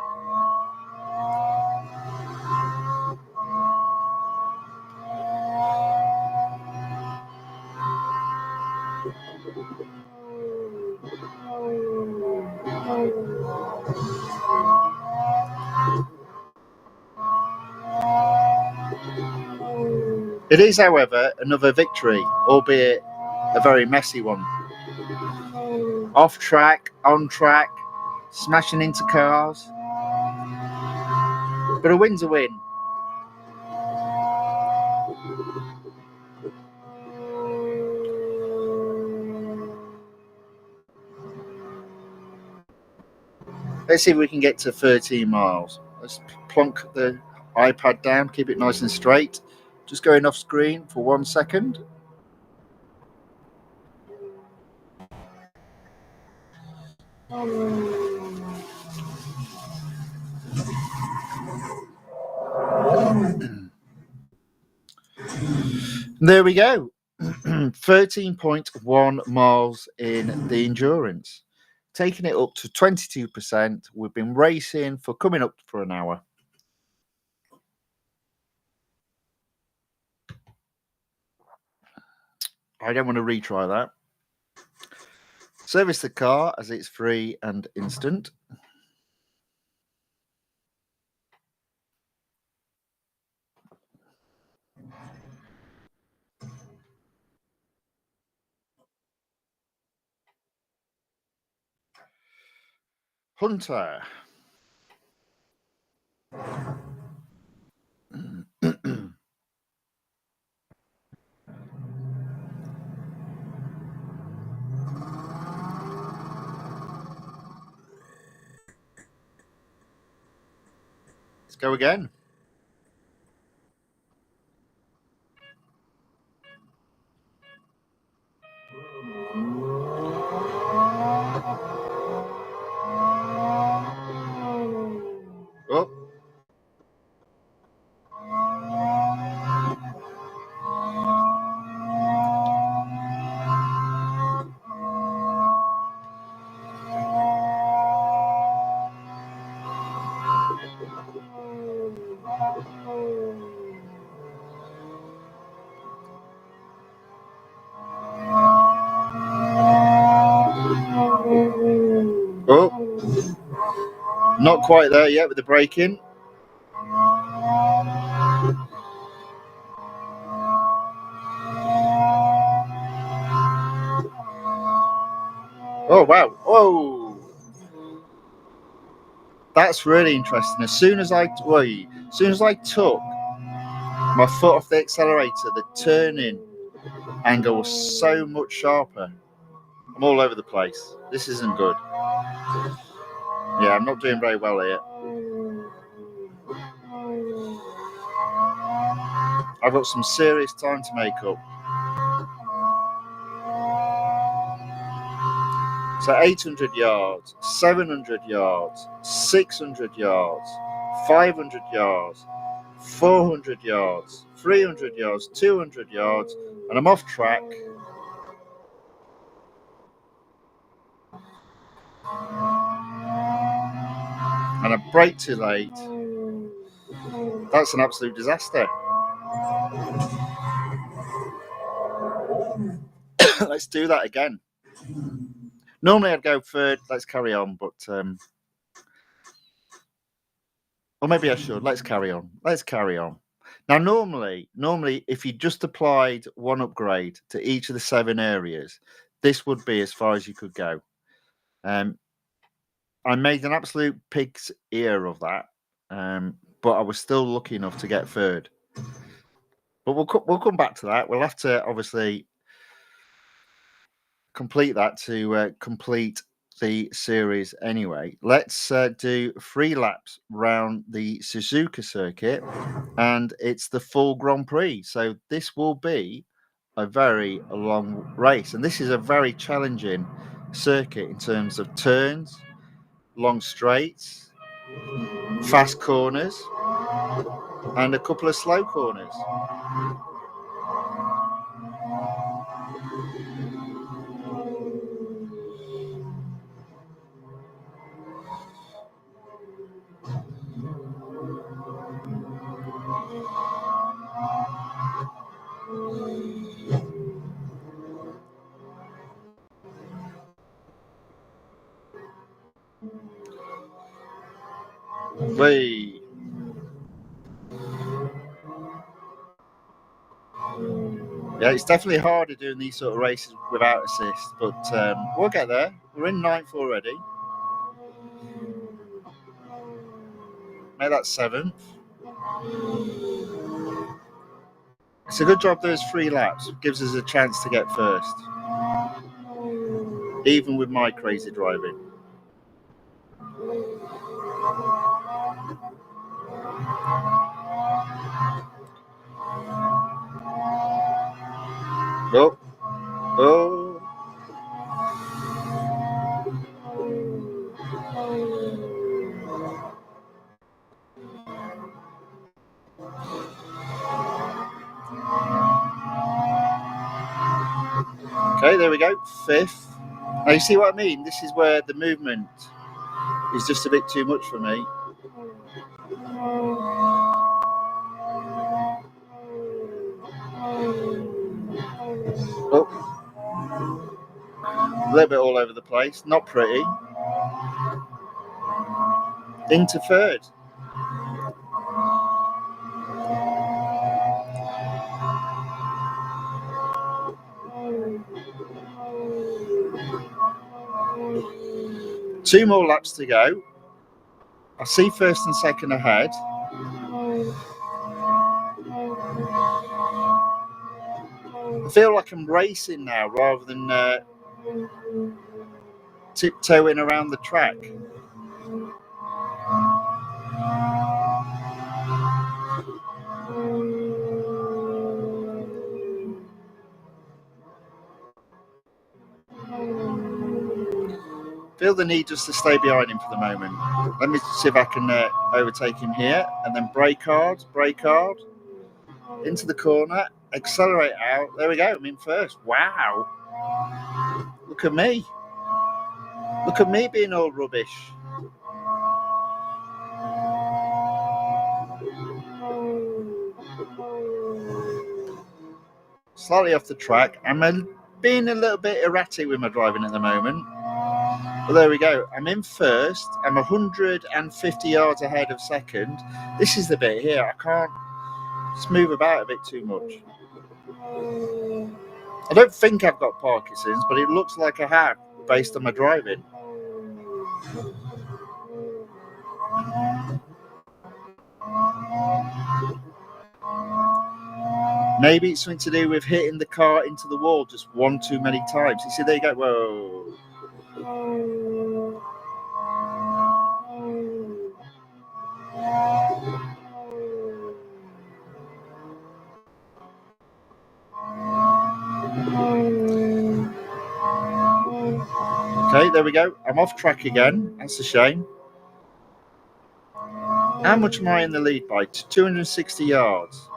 It is, however, another victory, albeit a very messy one. Off track, on track, smashing into cars. But a win's a win. Let's see if we can get to 13 miles. Let's plonk the iPad down, keep it nice and straight. Just going off screen for 1 second. There we go. 13.1 miles in the endurance, taking it up to 22%. We've been racing for coming up for an hour. I don't want to retry that. Service the car as it's free and instant. Hunter. Let's go again. Oh. Oh, not quite there yet with the braking. Oh, wow. Whoa. That's really interesting. As soon as I took my foot off the accelerator, the turning angle was so much sharper. I'm all over the place. This isn't good. Yeah, I'm not doing very well here. I've got some serious time to make up. So 800 yards, 700 yards, 600 yards, 500 yards, 400 yards, 300 yards, 200 yards, and I'm off track. And I brake too late. That's an absolute disaster. Let's do that again. Normally I'd go third. Let's carry on, but or maybe I should. Let's carry on. Now, normally, if you just applied one upgrade to each of the 7 areas, this would be as far as you could go. I made an absolute pig's ear of that, but I was still lucky enough to get third. But we'll come back to that. We'll have to obviously complete that to complete the series anyway. Let's do 3 laps round the Suzuka circuit, and it's the full Grand Prix. So this will be a very long race, and this is a very challenging circuit in terms of turns, long straights, fast corners, and a couple of slow corners. Whee! Yeah, it's definitely harder doing these sort of races without assist, but we'll get there. We're in 9th already. Make that 7th. It's a good job there's 3 laps. It gives us a chance to get first, even with my crazy driving. Oh, oh. Okay, there we go, 5th. Now you see what I mean? This is where the movement is just a bit too much for me. Oh, a little bit all over the place, not pretty. Into 3rd. Two more laps to go. I see 1st and 2nd ahead. I feel like I'm racing now rather than tiptoeing around the track. Feel the need just to stay behind him for the moment. Let me see if I can overtake him here, and then brake hard, into the corner, accelerate out. There we go, I'm in 1st. Wow. Look at me. Look at me being all rubbish. Slightly off the track. I'm being a little bit erratic with my driving at the moment. Well, there we go. I'm in 1st. I'm 150 yards ahead of 2nd. This is the bit here. I can't just move about a bit too much. I don't think I've got Parkinson's, but it looks like I have based on my driving. Maybe it's something to do with hitting the car into the wall just one too many times. You see, there you go. Whoa. Okay, there we go. I'm off track again. That's a shame. How much am I in the lead by? 260 yards.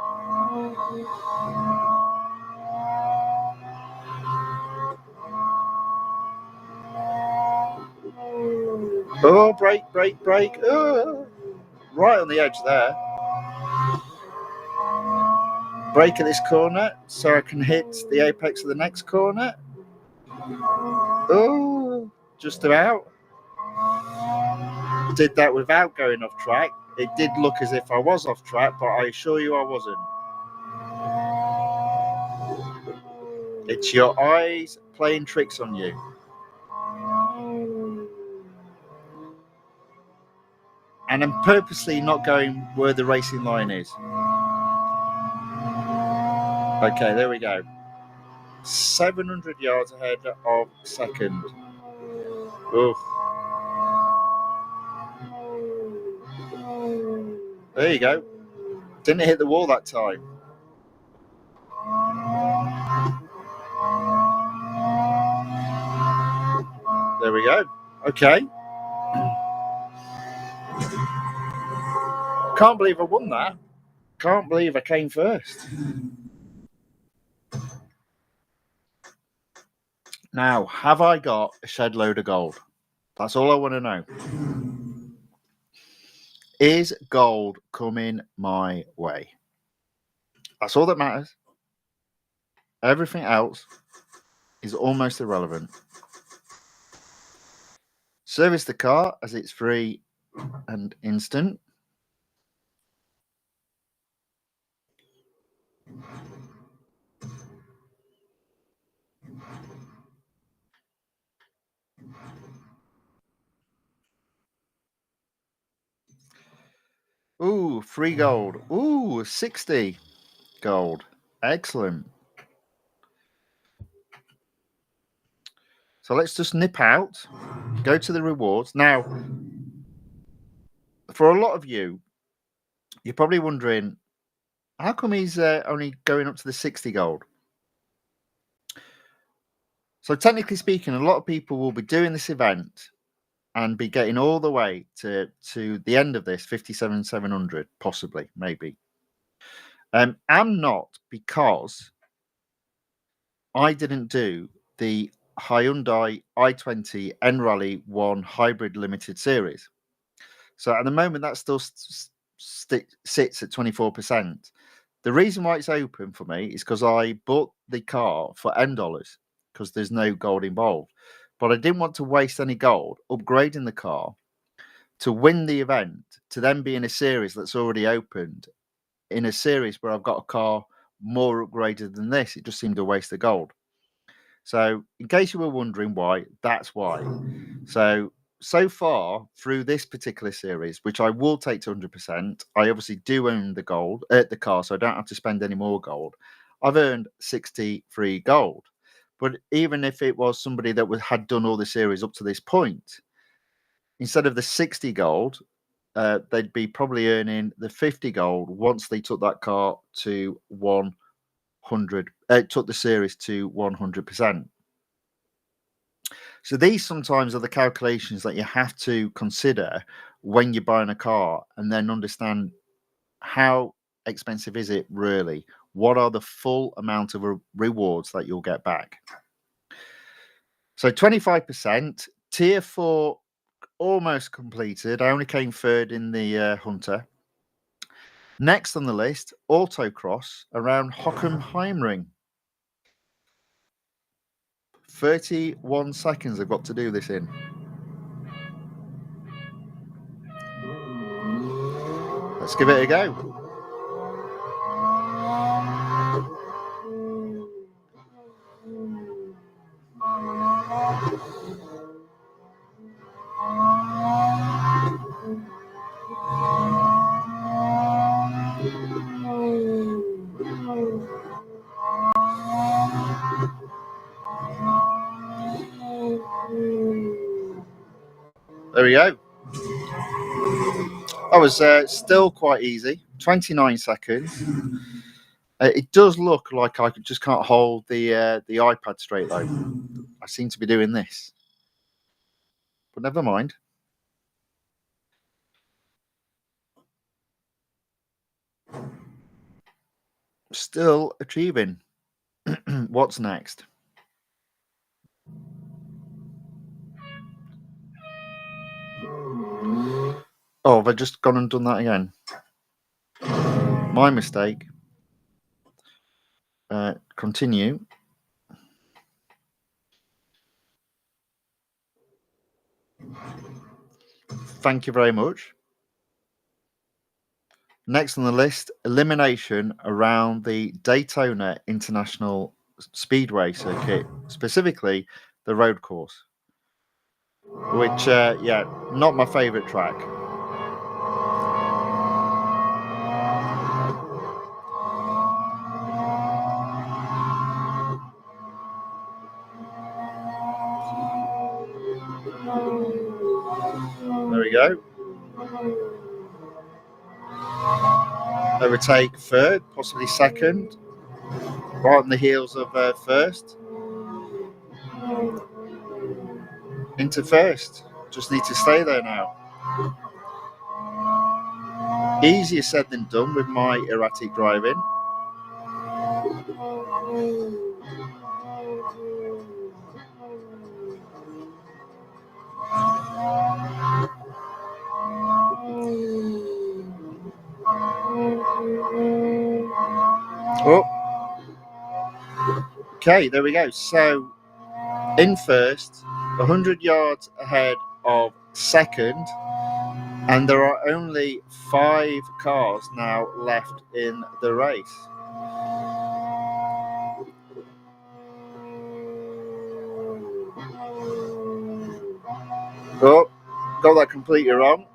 Oh, brake. Oh, right on the edge there. Brake at this corner so I can hit the apex of the next corner. Oh, just about. Did that without going off track. It did look as if I was off track, but I assure you I wasn't. It's your eyes playing tricks on you. And I'm purposely not going where the racing line is. Okay, there we go. 700 yards ahead of 2nd. Oof. There you go. Didn't hit the wall that time. There we go. Okay. Can't believe I won that. Can't believe I came first. Now, have I got a shed load of gold? That's all I want to know. Is gold coming my way? That's all that matters. Everything else is almost irrelevant. Service the car as it's free and instant. Ooh, free gold. Ooh, 60 gold. Excellent. So let's just nip out, go to the rewards. Now, for a lot of you, you're probably wondering, how come he's only going up to the 60 gold? So technically speaking, a lot of people will be doing this event and be getting all the way to the end of this, 57,700, possibly, maybe. I'm not, because I didn't do the Hyundai i20 N-Rally 1 Hybrid Limited Series. So at the moment, that still sits at 24%. The reason why it's open for me is because I bought the car for N dollars, because there's no gold involved. But I didn't want to waste any gold upgrading the car to win the event, to then be in a series that's already opened, in a series where I've got a car more upgraded than this. It just seemed a waste of gold. So in case you were wondering why, that's why. So far through this particular series, which I will take to 100%, I obviously do own the car, so I don't have to spend any more gold. I've earned 63 gold. But even if it was somebody that had done all the series up to this point, instead of the 60 gold, they'd be probably earning the 50 gold once they took that car to 100. Took the series to 100%. So these sometimes are the calculations that you have to consider when you're buying a car, and then understand how expensive is it really? What are the full amount of rewards that you'll get back? So 25%, tier 4 almost completed. I only came third in the Hunter. Next on the list, autocross around Hockenheimring. 31 seconds I've got to do this in. Let's give it a go. There we go. That was still quite easy. 29 seconds. It does look like I just can't hold the iPad straight, though. I seem to be doing this. But never mind. Still achieving. What's next? Oh, have I just gone and done that again? My mistake. Continue. Thank you very much. Next on the list, elimination around the Daytona International Speedway circuit, specifically the road course, which, yeah, not my favorite track. There we go. Overtake third, possibly second, right on the heels of first. Into first. Just need to stay there now. Easier said than done with my erratic driving. Oh, okay, there we go. So in first, 100 yards ahead of second, and there are only 5 cars now left in the race. Oh, got that completely wrong.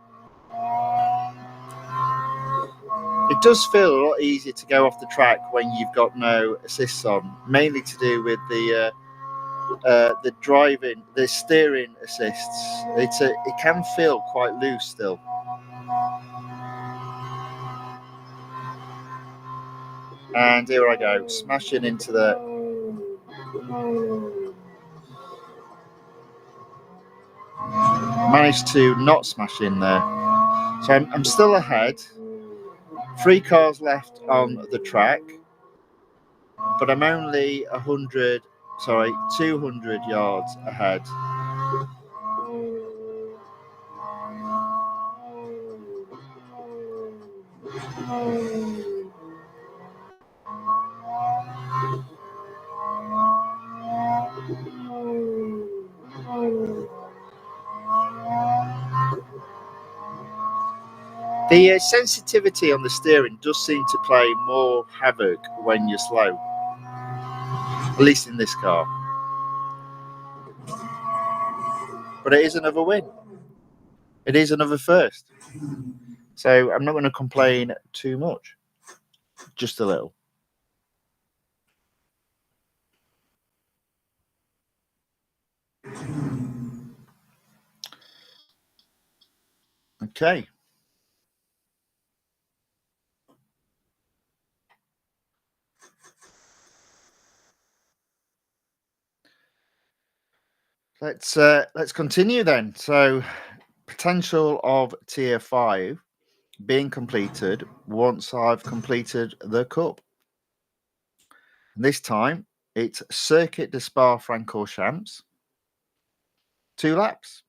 It does feel a lot easier to go off the track when you've got no assists on, mainly to do with the driving, the steering assists. It can feel quite loose still. And here I go, smashing into the. Managed to not smash in there. So I'm still ahead. 3 cars left on the track, but I'm only 200 yards ahead. The sensitivity on the steering does seem to play more havoc when you're slow, at least in this car. But it is another win. It is another first. So I'm not going to complain too much, just a little. Okay. Let's continue then. So potential of tier 5 being completed once I've completed the cup. This time it's Circuit de Spa-Francorchamps, 2 laps.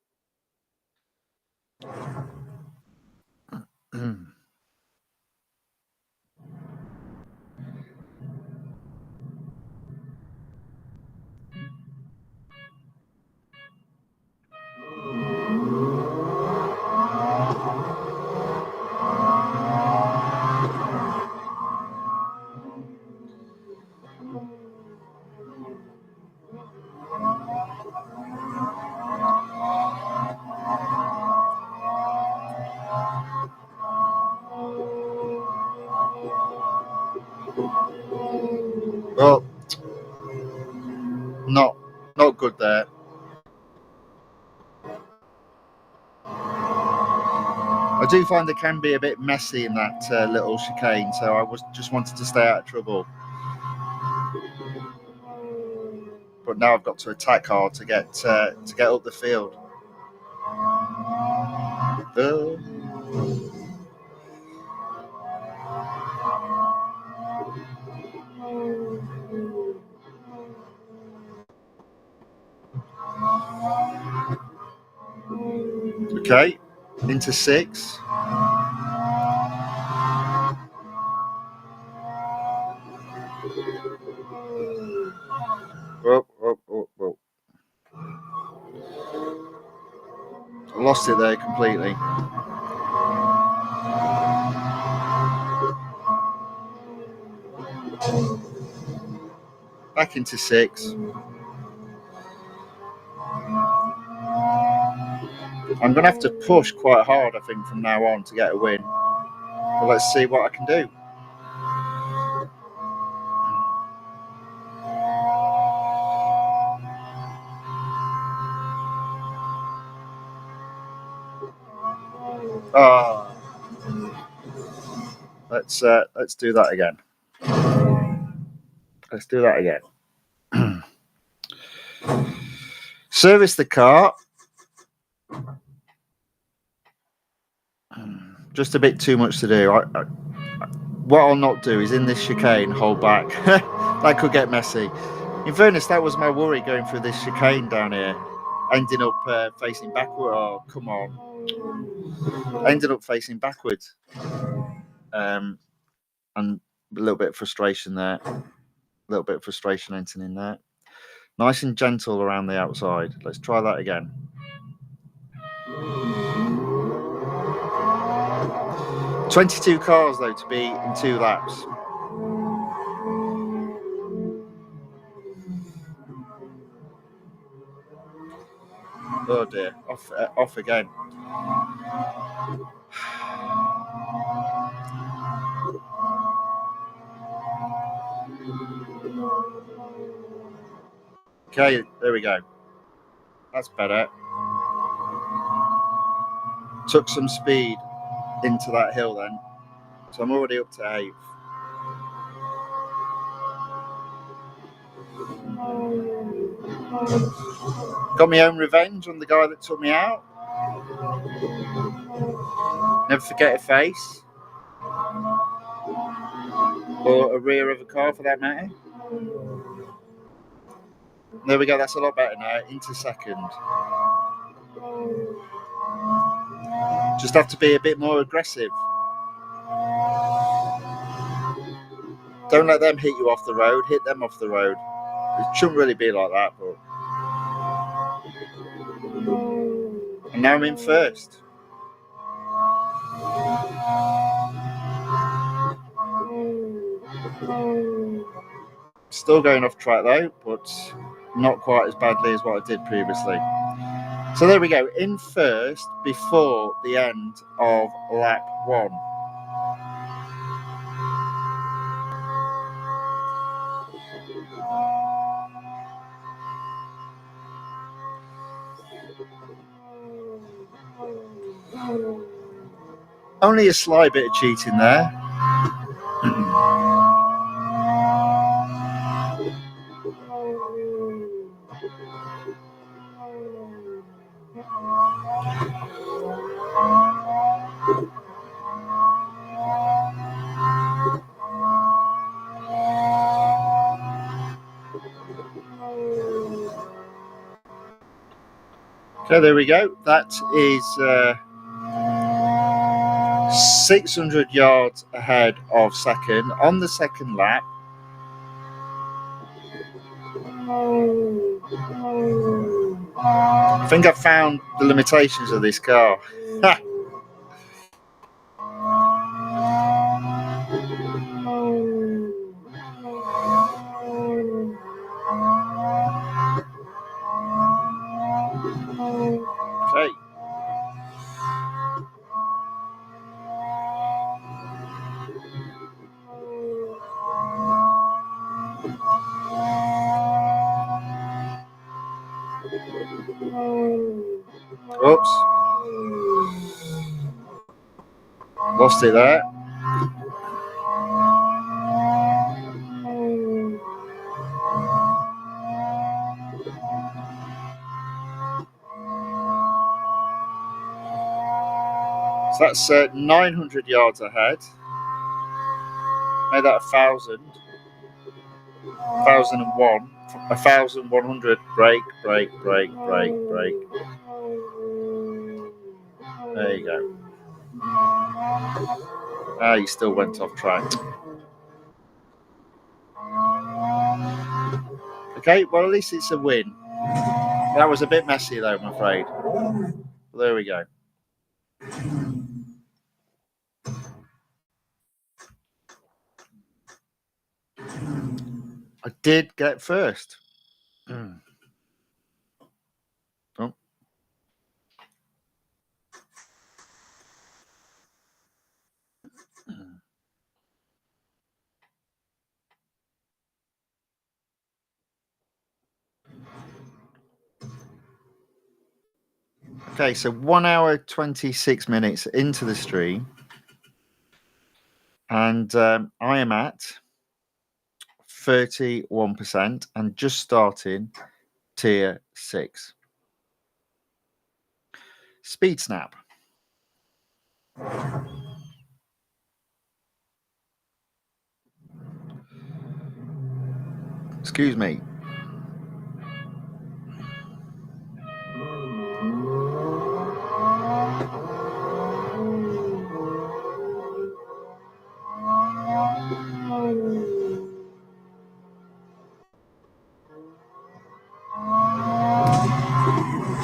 Well, not good there. I do find it can be a bit messy in that little chicane, so I just wanted to stay out of trouble. But now I've got to attack hard to get up the field. Okay, into 6. Whoa. Lost it there completely. Back into 6. I'm going to have to push quite hard, I think, from now on to get a win. But let's see what I can do. Let's do that again. Let's do that again. Service the car. Just a bit too much to do. What I'll not do is in this chicane hold back. That could get messy. In fairness, that was my worry going through this chicane down here. Ending up facing backward. Oh, come on. Ended up facing backwards. And a little bit of frustration there. A little bit of frustration entering in there. Nice and gentle around the outside. Let's try that again. "22 cars, though, to be in 2 laps. Oh dear, off again. Okay, there we go. That's better. Took some speed into that hill then. So I'm already up to 8th. Got my own revenge on the guy that took me out. Never forget a face. Or a rear of a car for that matter. There we go, that's a lot better now. Into 2nd. Just have to be a bit more aggressive. Don't let them hit you off the road, hit them off the road. It shouldn't really be like that, but. And now I'm in 1st. Still going off track though, but not quite as badly as what I did previously. So there we go, in 1st before the end of lap 1. Only a slight bit of cheating there. So there we go. That is 600 yards ahead of 2nd on the 2nd lap. I think I've found the limitations of this car. Okay. Oops. Lost it there. So that's 900 yards ahead. Made that 1,000. 1,001. 1,100. Brake, brake, brake, brake, brake. There you go. Ah, you still went off track. Okay, well, at least it's a win. That was a bit messy, though, I'm afraid. Well, there we go. I did get 1st. Oh. Okay, so 1 hour 26 minutes into the stream, and I am at 31% and just starting tier 6. Speed snap. Excuse me.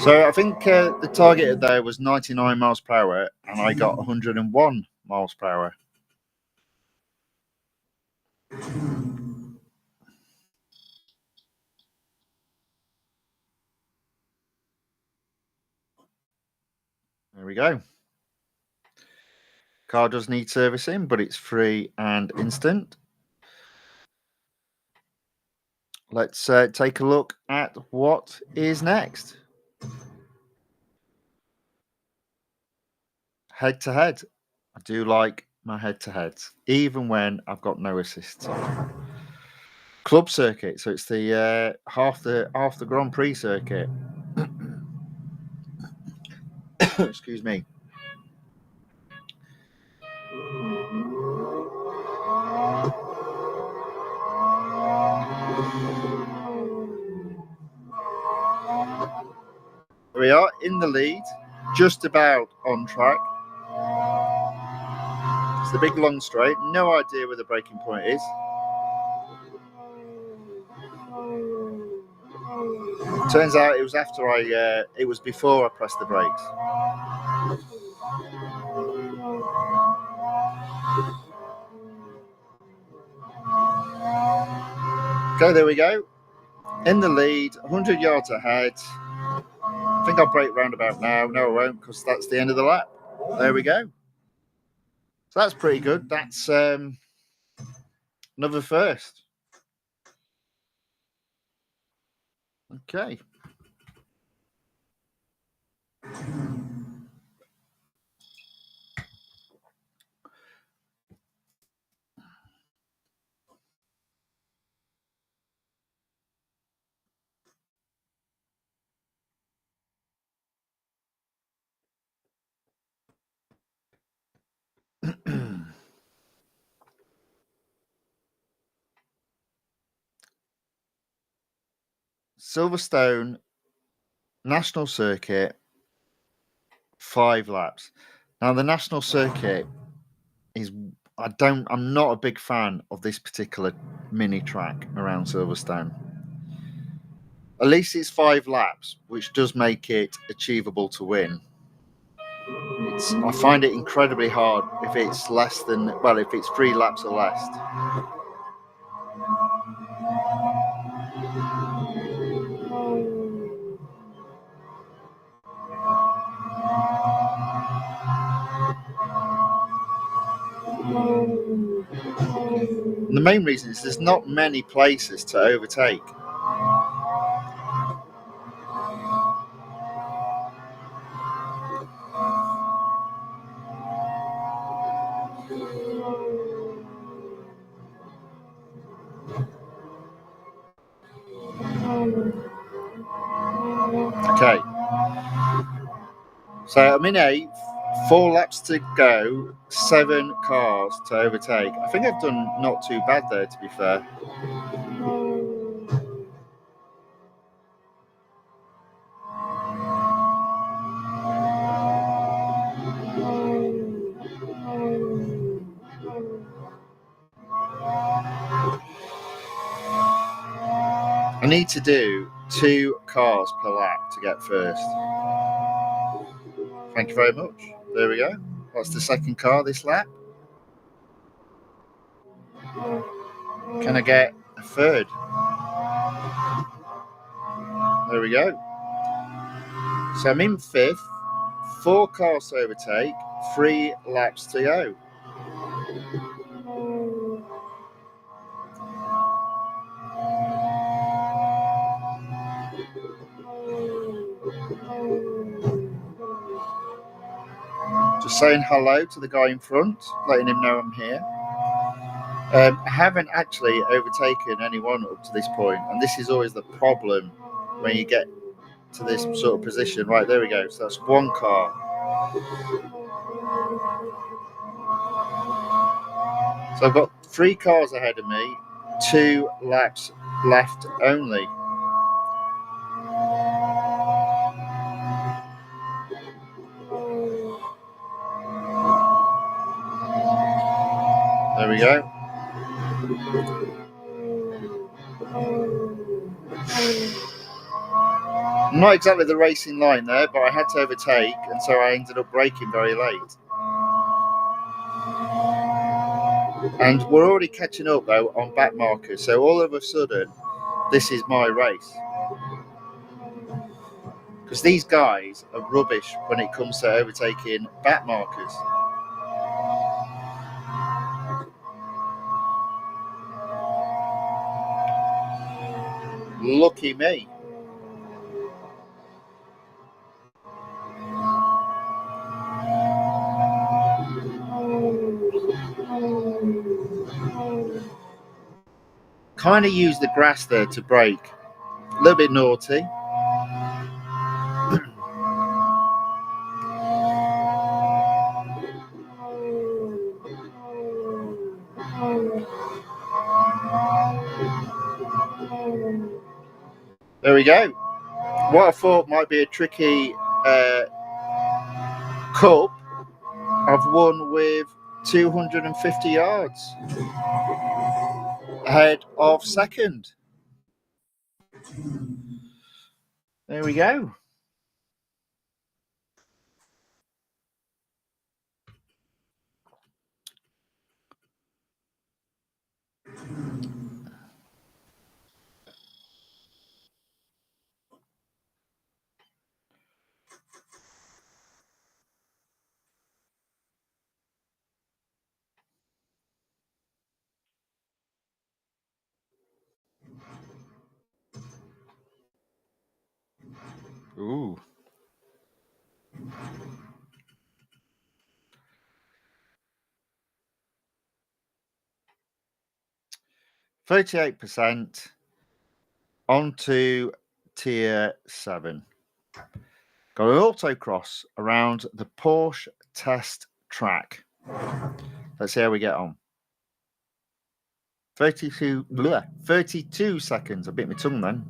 So I think the target there was 99 miles per hour, and I got 101 miles per hour. There we go. Car does need servicing, but it's free and instant. Let's take a look at what is next. Head to head. I do like my head to heads, even when I've got no assists on. Club circuit, so it's the half the Grand Prix circuit. Excuse me. Here we are in the lead, just about on track. It's the big long straight. No idea where the braking point is. Turns out it was after it was before I pressed the brakes. Okay, there we go. In the lead, 100 yards ahead. I think I'll brake roundabout now. No, I won't, because that's the end of the lap. There we go. So that's pretty good. That's another first. Okay. Silverstone National Circuit, 5 laps. Now the National Circuit is I'm not a big fan of this particular mini track around Silverstone. At least it's 5 laps, which does make it achievable to win. I find it incredibly hard if it's less than, well, if it's 3 laps or less. And the main reason is there's not many places to overtake. Okay. So I'm in 8th, 4 laps to go, 7 cars to overtake. I think I've done not too bad there, to be fair. I need to do 2 cars per lap to get first. Thank you very much. There we go. That's the second car this lap. Can I get a third? There we go. So I'm in 5th, 4 cars to overtake, 3 laps to go. Just saying hello to the guy in front, letting him know I'm here. I haven't actually overtaken anyone up to this point, and this is always the problem when you get to this sort of position. Right, there we go. So that's 1 car. So I've got 3 cars ahead of me, 2 laps left only. There we go. Not exactly the racing line there, but I had to overtake, and so I ended up braking very late. And we're already catching up though on back markers, so all of a sudden this is my race. Because these guys are rubbish when it comes to overtaking back markers. Lucky me. Kind of use the grass there to brake. A little bit naughty. There we go. What I thought might be a tricky cup, I've won with 250 yards ahead of second. There we go. Ooh. %, onto tier 7. Got an autocross around the Porsche test track. Let's see how we get on. 32 seconds. I bit my tongue then.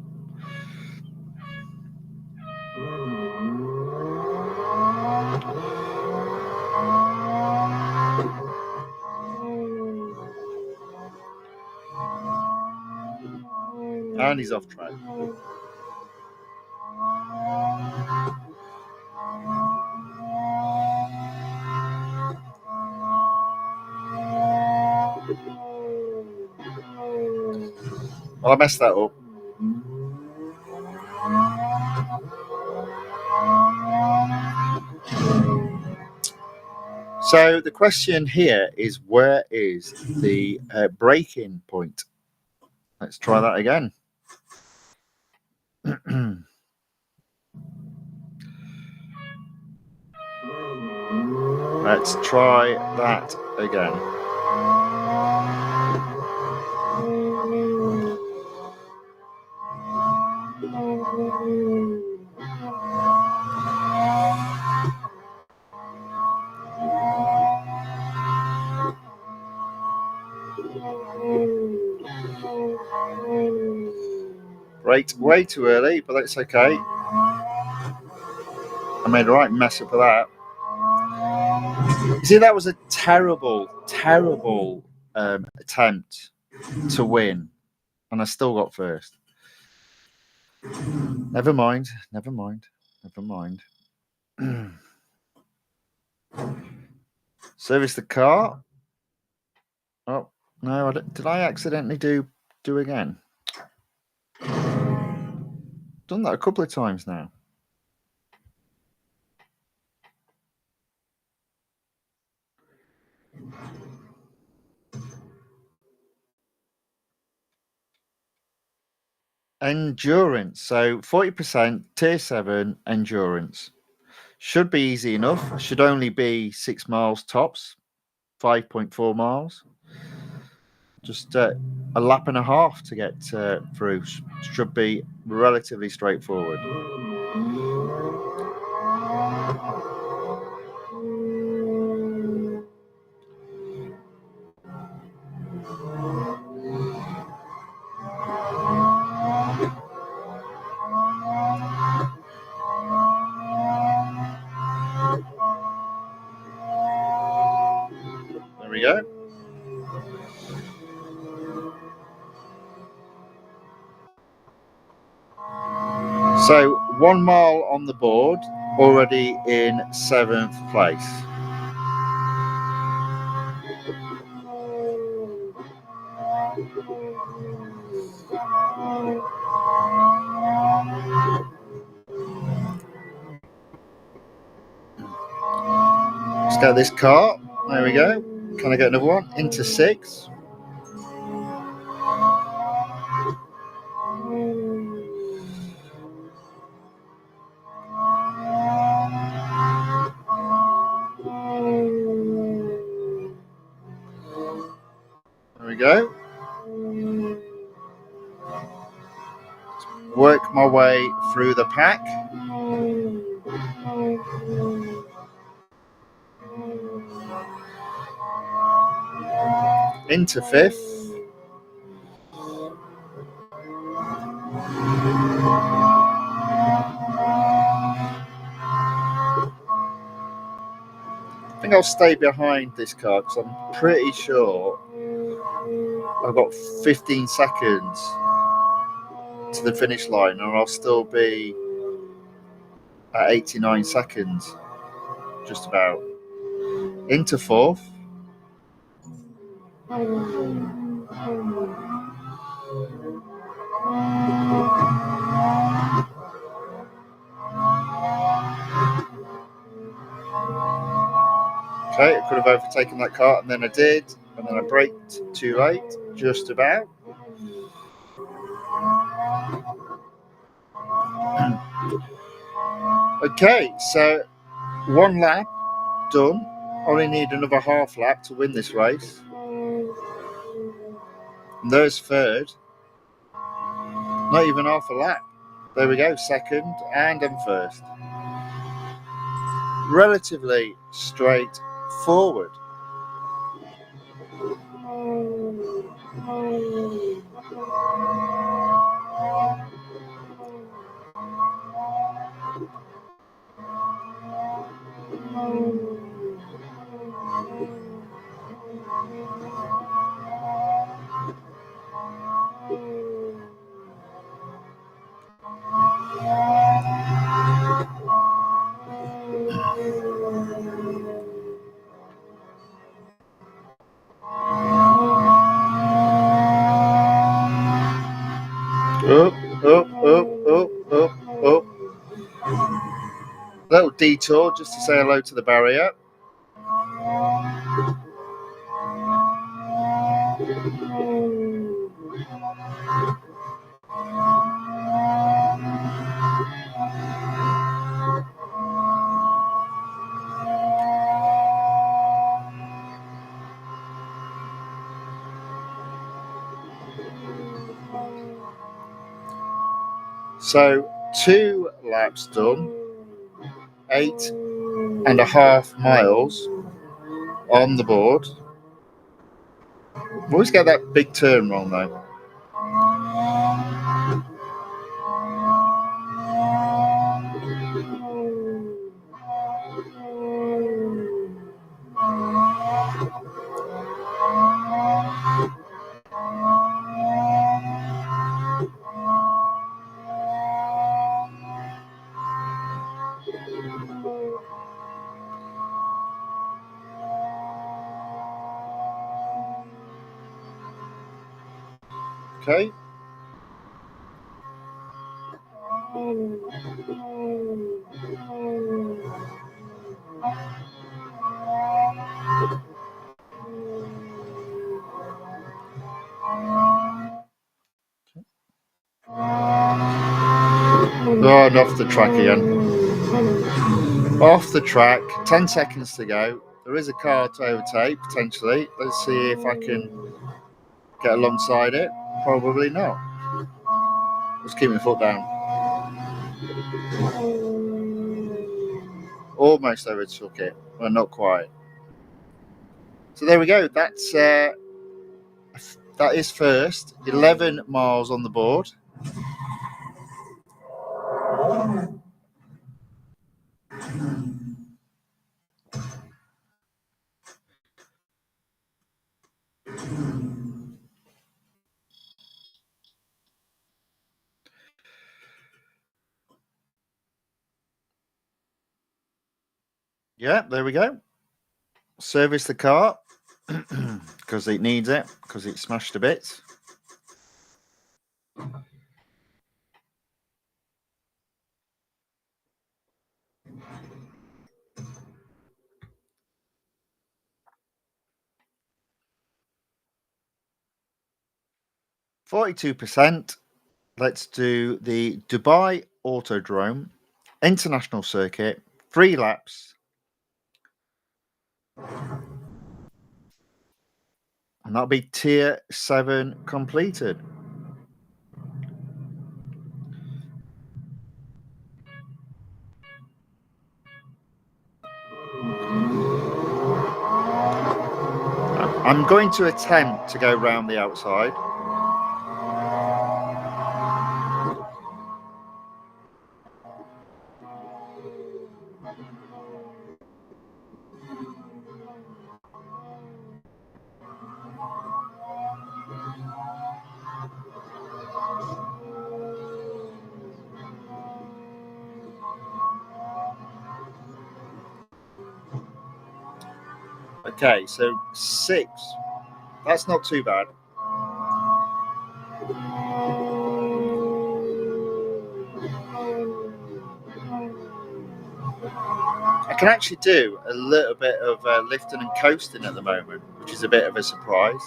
And he's off track. Well, I messed that up. So the question here is, where is the braking point? Let's try that again. Let's try that again. Right, way too early, but that's okay. I made a right mess up of that. You see, that was a terrible, terrible attempt to win, and I still got first. Never mind, never mind, never mind. Service the car. Oh no! Did I accidentally do again? Done that a couple of times now. Endurance. So 40%, tier 7 endurance. Should be easy enough. Should only be 6 miles tops, 5.4 miles. Just a lap and a half to get through. Should be relatively straightforward. So 1 mile on the board, already in 7th place. Let's get this car. There we go. Can I get another one? Into 6. There we go. Work my way through the pack. Into 5th. I think I'll stay behind this car because I'm pretty sure I've got 15 seconds to the finish line and I'll still be at 89 seconds, just about. Into 4th. Okay, I could have overtaken that car, and then I did, and then I braked too late, just about. Okay, so 1 lap done. Only need another half lap to win this race. And there's 3rd. Not even half a lap. There we go, 2nd, and I'm 1st. Relatively straightforward. Up, up, up, up, up, up. Little detour just to say hello to the barrier. So 2 laps done, 8.5 miles on the board. Always get that big turn wrong though. Okay. Oh, and off the track again. Off the track, 10 seconds to go. There is a car to overtake, potentially. Let's see if I can get alongside it. Probably not. Just keep my foot down. Almost overtook it, but not quite. So there we go. That is 1st. 11 miles on the board. Yeah, there we go. Service the car because it needs it, because it's smashed to bits. %. Let's do the Dubai Autodrome International Circuit, 3 laps. And that'll be tier 7 completed. I'm going to attempt to go round the outside. Okay, so 6. That's not too bad. I can actually do a little bit of lifting and coasting at the moment, which is a bit of a surprise.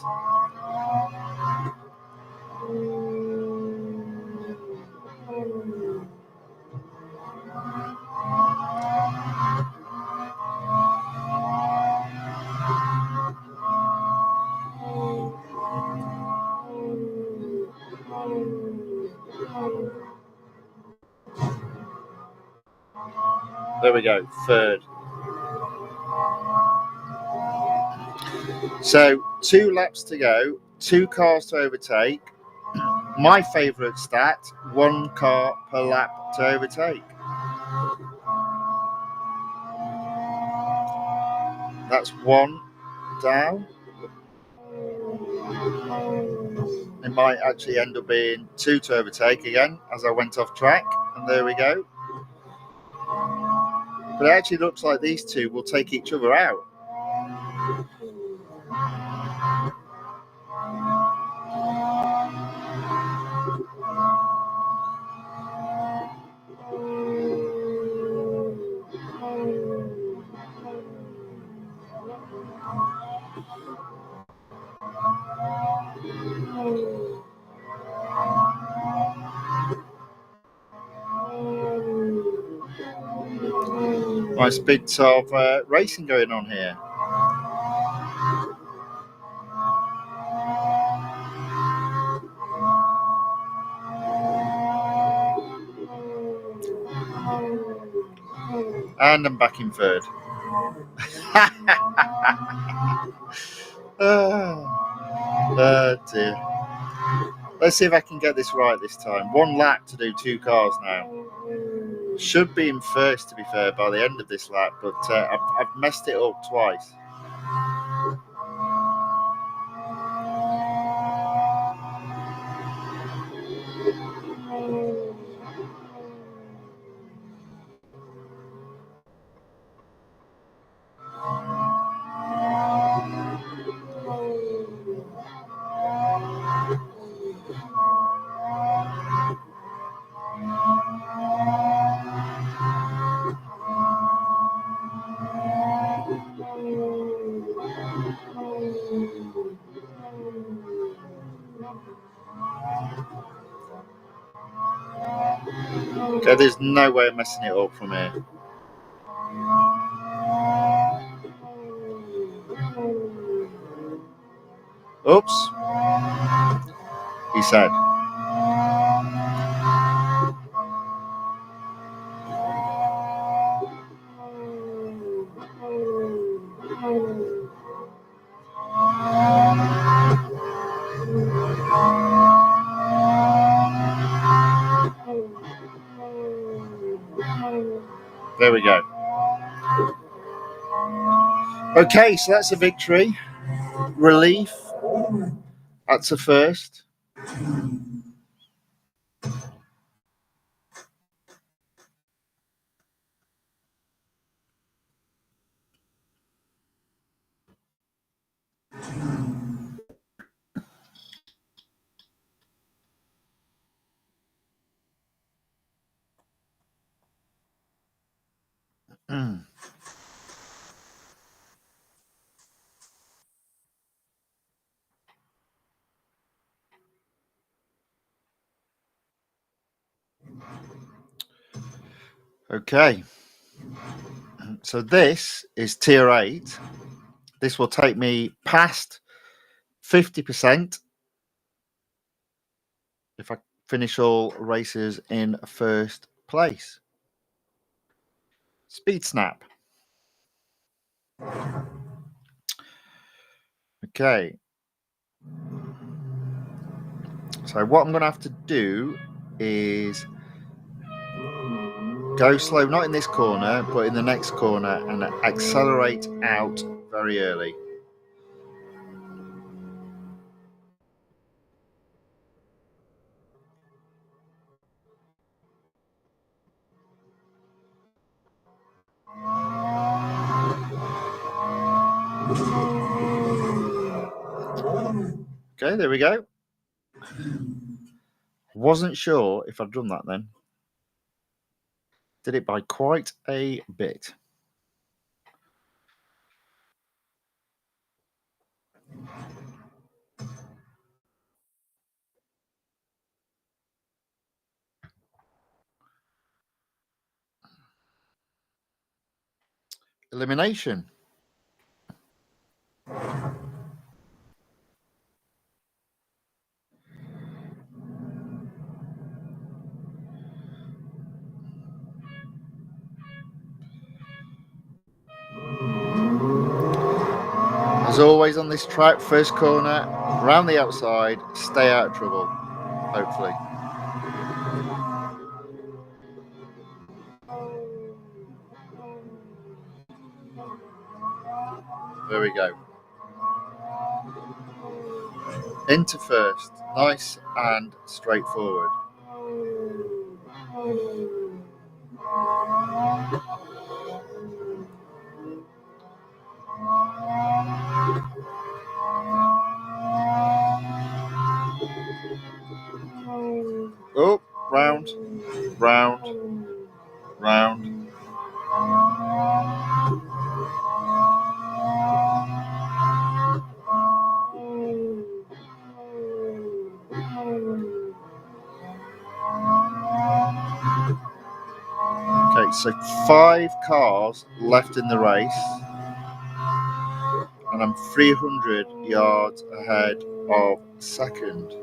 There we go, 3rd. So 2 laps to go, 2 cars to overtake. My favourite stat, 1 car per lap to overtake. That's 1 down. It might actually end up being 2 to overtake again as I went off track. And there we go. But it actually looks like these 2 will take each other out. Nice bits of racing going on here. And I'm back in 3rd. Oh dear. Let's see if I can get this right this time. 1 lap to do 2 cars now. Should be in 1st, to be fair, by the end of this lap, but I've messed it up twice. Okay, there's no way of messing it up from here. Oops. He said. There we go. Okay, so that's a victory. Relief. That's a first. Okay, so this is tier 8. This will take me past 50% if I finish all races in first place. Speed snap. Okay. So what I'm going to have to do is go slow, not in this corner, but in the next corner, and accelerate out very early. Okay, there we go. Wasn't sure if I'd done that then. Did it by quite a bit. Elimination. As always on this track, first corner, round the outside, stay out of trouble, hopefully. There we go. Into first, nice and straightforward. Oh, round, round, round. Okay, so 5 cars left in the race, and I'm 300 yards ahead of second.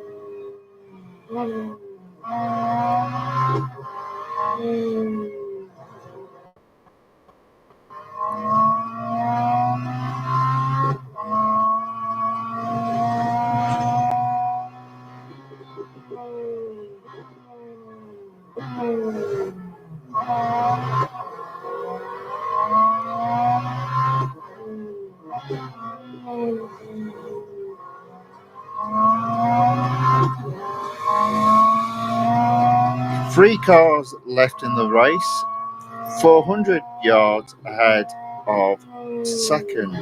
Three cars left in the race, 400 yards ahead of second.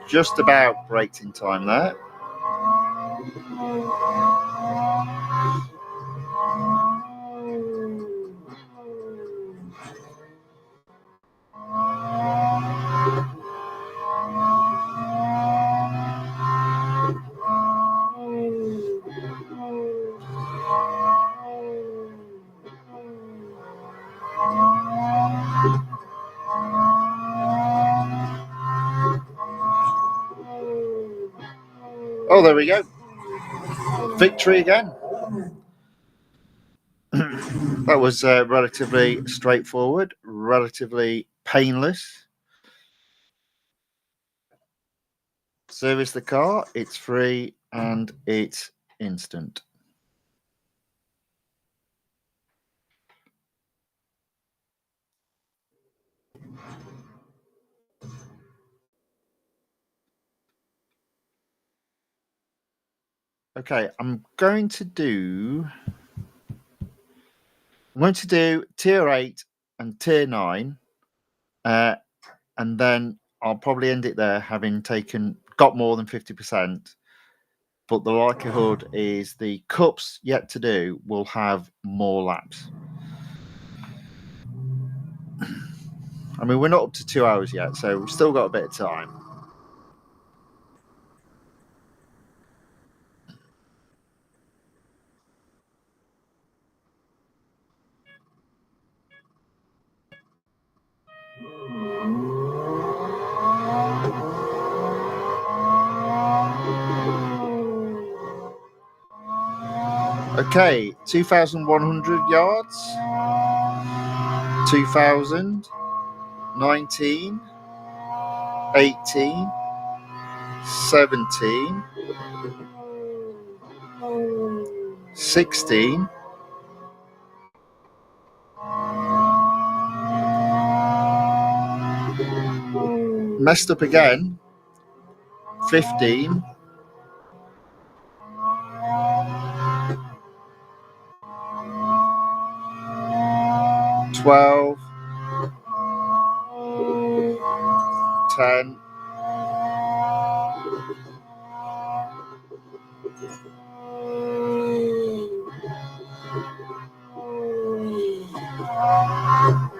Just about braked in time there. Oh, there we go. Victory again. That was relatively straightforward, relatively painless. Service the car, it's free and it's instant. Okay, I'm going to do tier 8 and tier 9, and then I'll probably end it there, having got more than 50%. But the likelihood is the cups yet to do will have more laps. I mean, we're not up to 2 hours yet, so we've still got a bit of time. Okay, 2,100 yards, 2,000, 19, 18, 17, 16, 'messed up again, 15, 12, 10,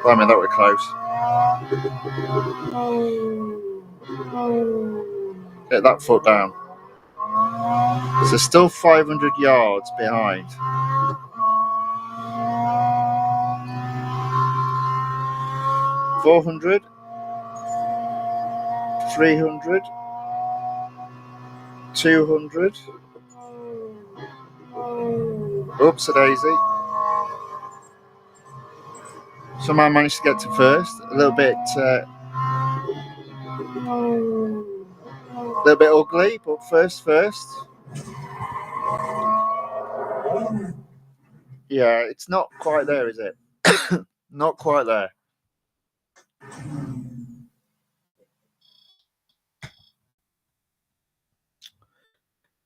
'Blimey, that were close. Get that foot down. So still 500 yards behind. 400, 300, 200. Oops a daisy. Somehow managed to get to first. A little bit ugly, but first. Yeah, it's not quite there, is it? Not quite there.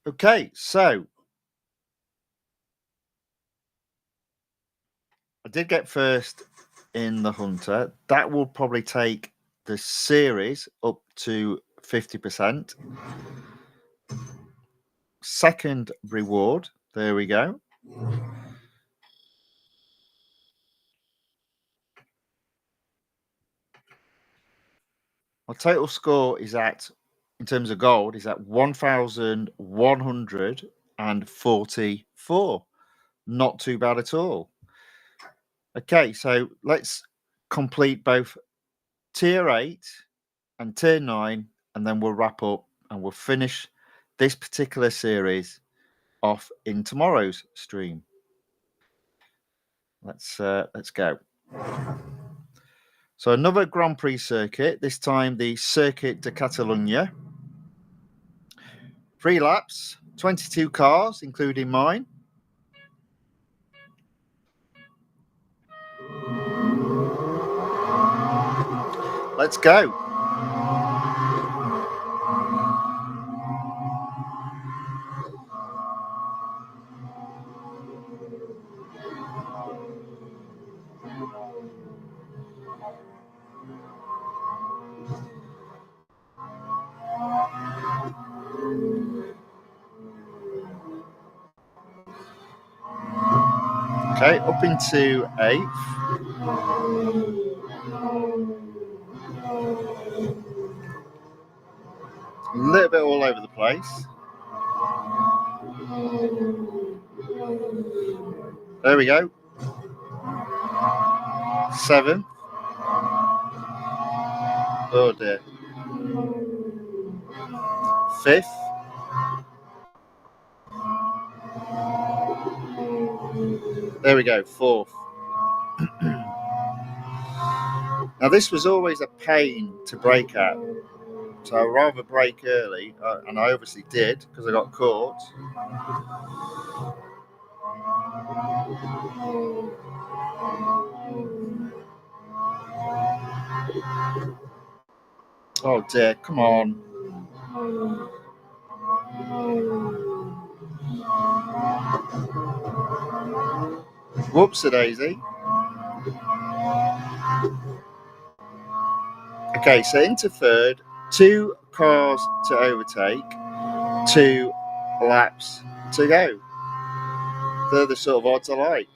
Okay, so I did get first in the Hunter. That will probably take the series up to 50%. Second reward, there we go. My total score is at, in terms of gold, is at 1,144. Not too bad at all. Okay, so let's complete both tier 8 and tier 9, and then we'll wrap up and we'll finish this particular series off in tomorrow's stream. Let's go. So another Grand Prix circuit, this time the Circuit de Catalunya. 3 laps, 22 cars, including mine. Let's go. Okay, up into 8th. A little bit all over the place. There we go. 7th. Oh dear. 5th. There we go, 4th. Now this was always a pain to brake at. So I'd rather brake early, and I obviously did because I got caught. Oh dear, come on. Whoops-a-daisy. Okay, so into 3rd, 2 cars to overtake, 2 laps to go. They're the sort of odds I like.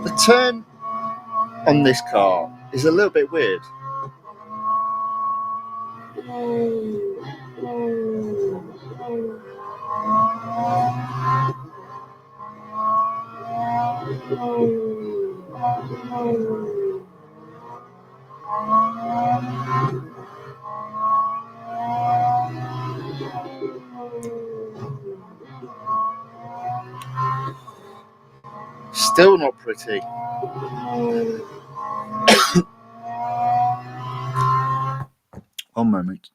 The turn on this car is a little bit weird. Still not pretty. One moment.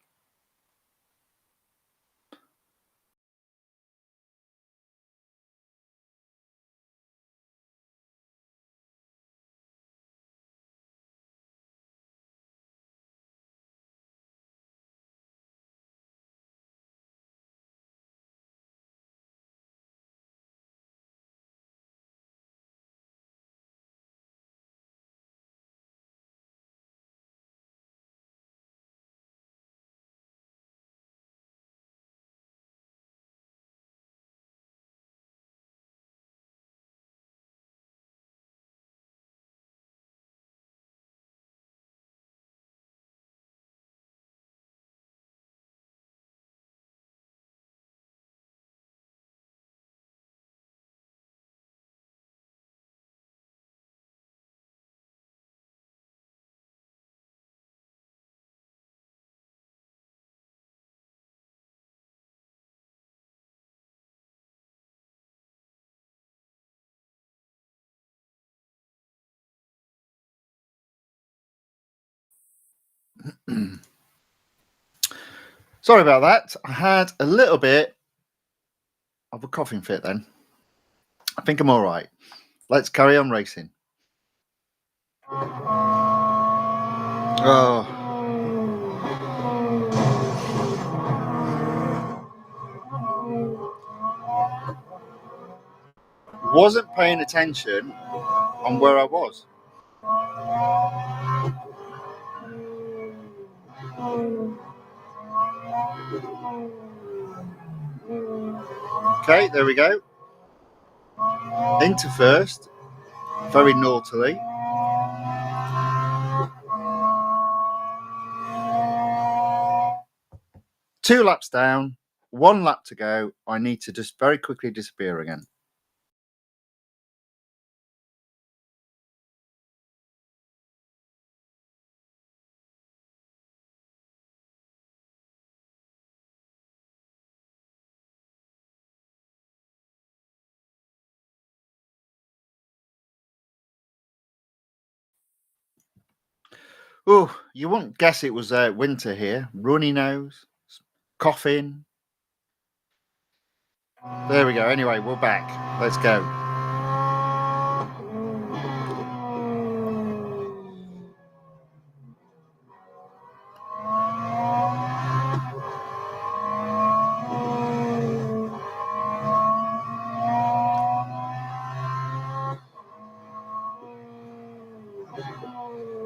Sorry about that. I had a little bit of a coughing fit then. I think I'm all right. Let's carry on racing. Oh. Wasn't paying attention on where I was. Okay, there we go. Into first, very naughtily. Two laps down, 1 lap to go. I need to just very quickly disappear again. Oh, you wouldn't guess it was winter here. Runny nose, coughing. There we go. Anyway, we're back. Let's go.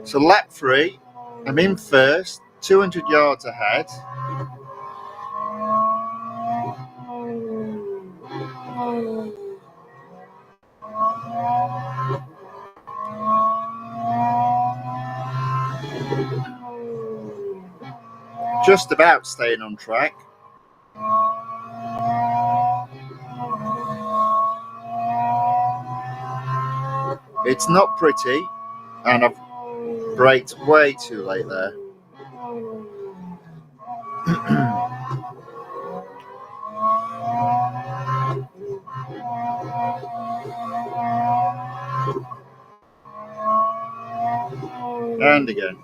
So lap 3, I'm in first, 200 yards ahead. Just about staying on track. It's not pretty, and I've braked way too late there. And again.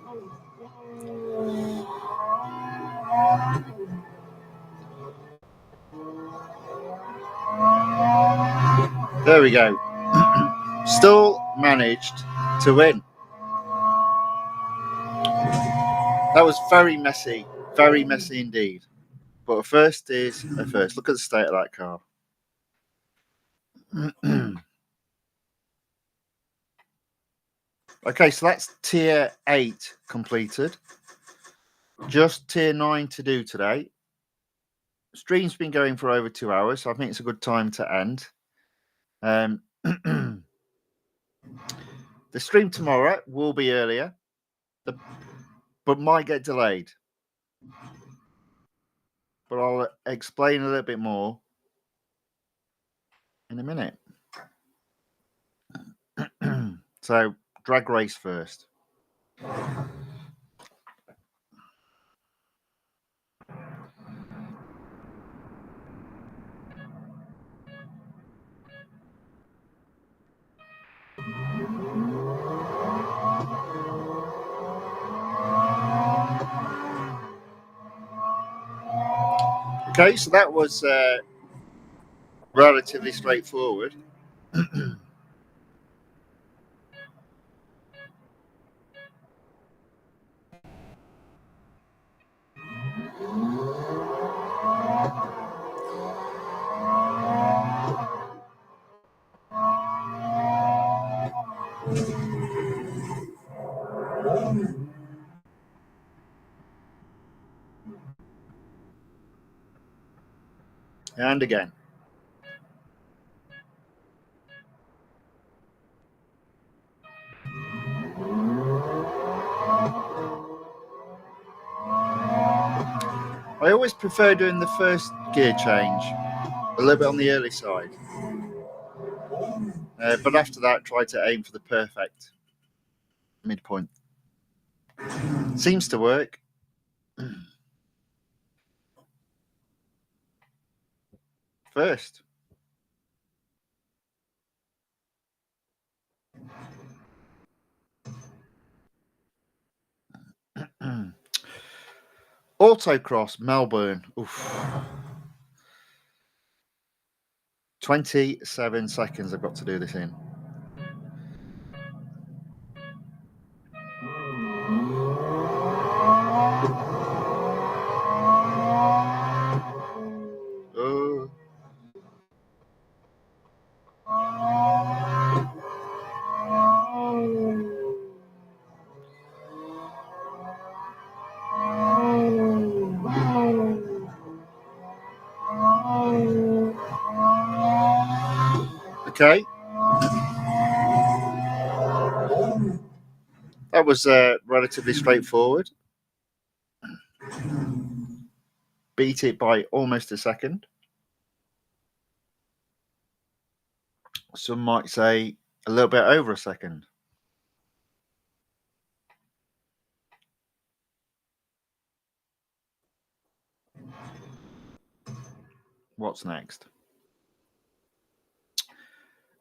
There we go. Still managed to win. That was very messy indeed. But a first is a first. Look at the state of that car. Okay, so that's tier 8 completed. Just tier 9 to do today. Stream's been going for over 2 hours, so I think it's a good time to end. The stream tomorrow will be earlier, but might get delayed. But I'll explain a little bit more in a minute. So, drag race first. Okay, so that was relatively straightforward. And again. I always prefer doing the first gear change a little bit on the early side. But after that, try to aim for the perfect midpoint. Seems to work. First. Autocross, Melbourne. Oof. 27 seconds I've got to do this in. Oh. Okay. That was relatively straightforward. Beat it by almost a second. Some might say a little bit over a second. What's next?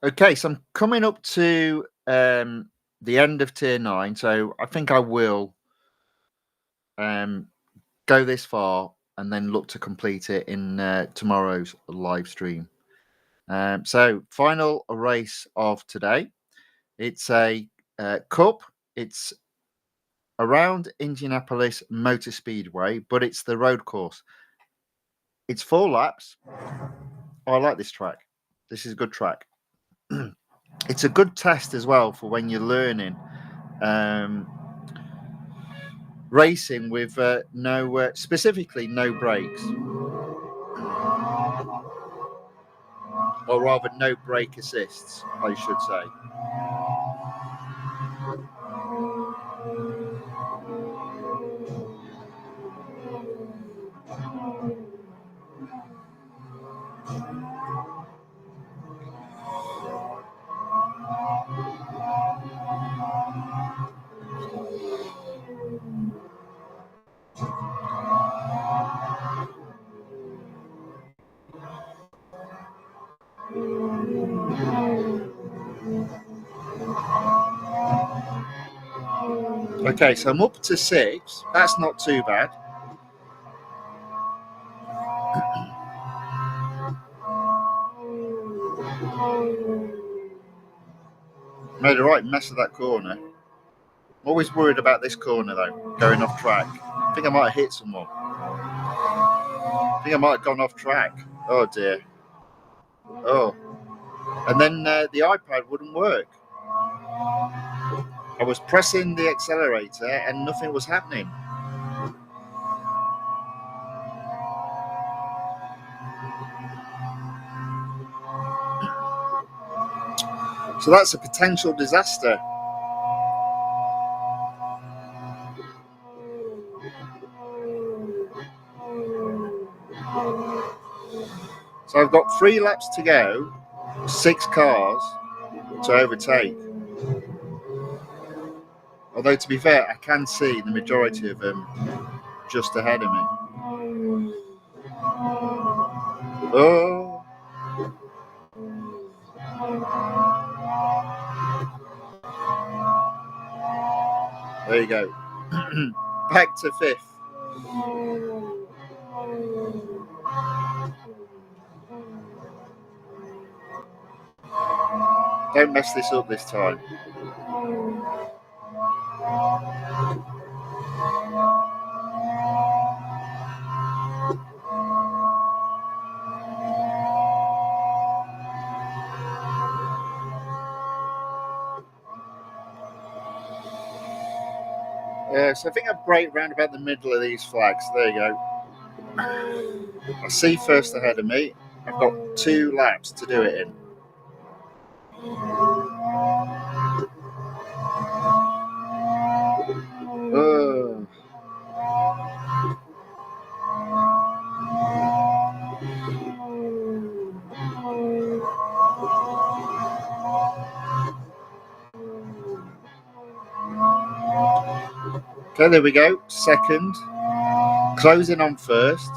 Okay, so I'm coming up to the end of tier 9, so I think I will go this far and then look to complete it in tomorrow's live stream. So, final race of today. It's a cup. It's around Indianapolis Motor Speedway, but it's the road course. It's 4 laps. Oh, I like this track. This is a good track. It's a good test as well for when you're learning racing with specifically no brakes, or rather no brake assists, I should say. Okay, so I'm up to 6. That's not too bad. Made a right mess of that corner. I'm always worried about this corner though, going off track. I think I might have hit someone. I think I might have gone off track. Oh dear. Oh. And then the iPad wouldn't work. I was pressing the accelerator and nothing was happening. So that's a potential disaster. So I've got 3 laps to go, 6 cars to overtake. Although, to be fair, I can see the majority of them just ahead of me. Oh. There you go. Back to 5th. Don't mess this up this time. So I think I'll brake round about the middle of these flags. There you go. I see first ahead of me. I've got 2 laps to do it in. Okay, there we go. Second. Closing on first.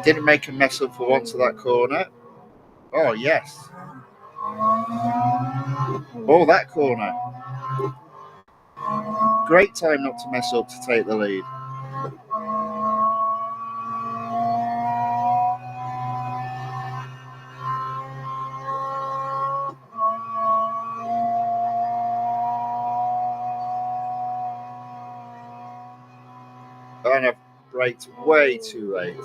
Didn't make a mess up for once of that corner. Oh, yes. Oh, that corner. Great time not to mess up to take the lead. And I've braked way too late.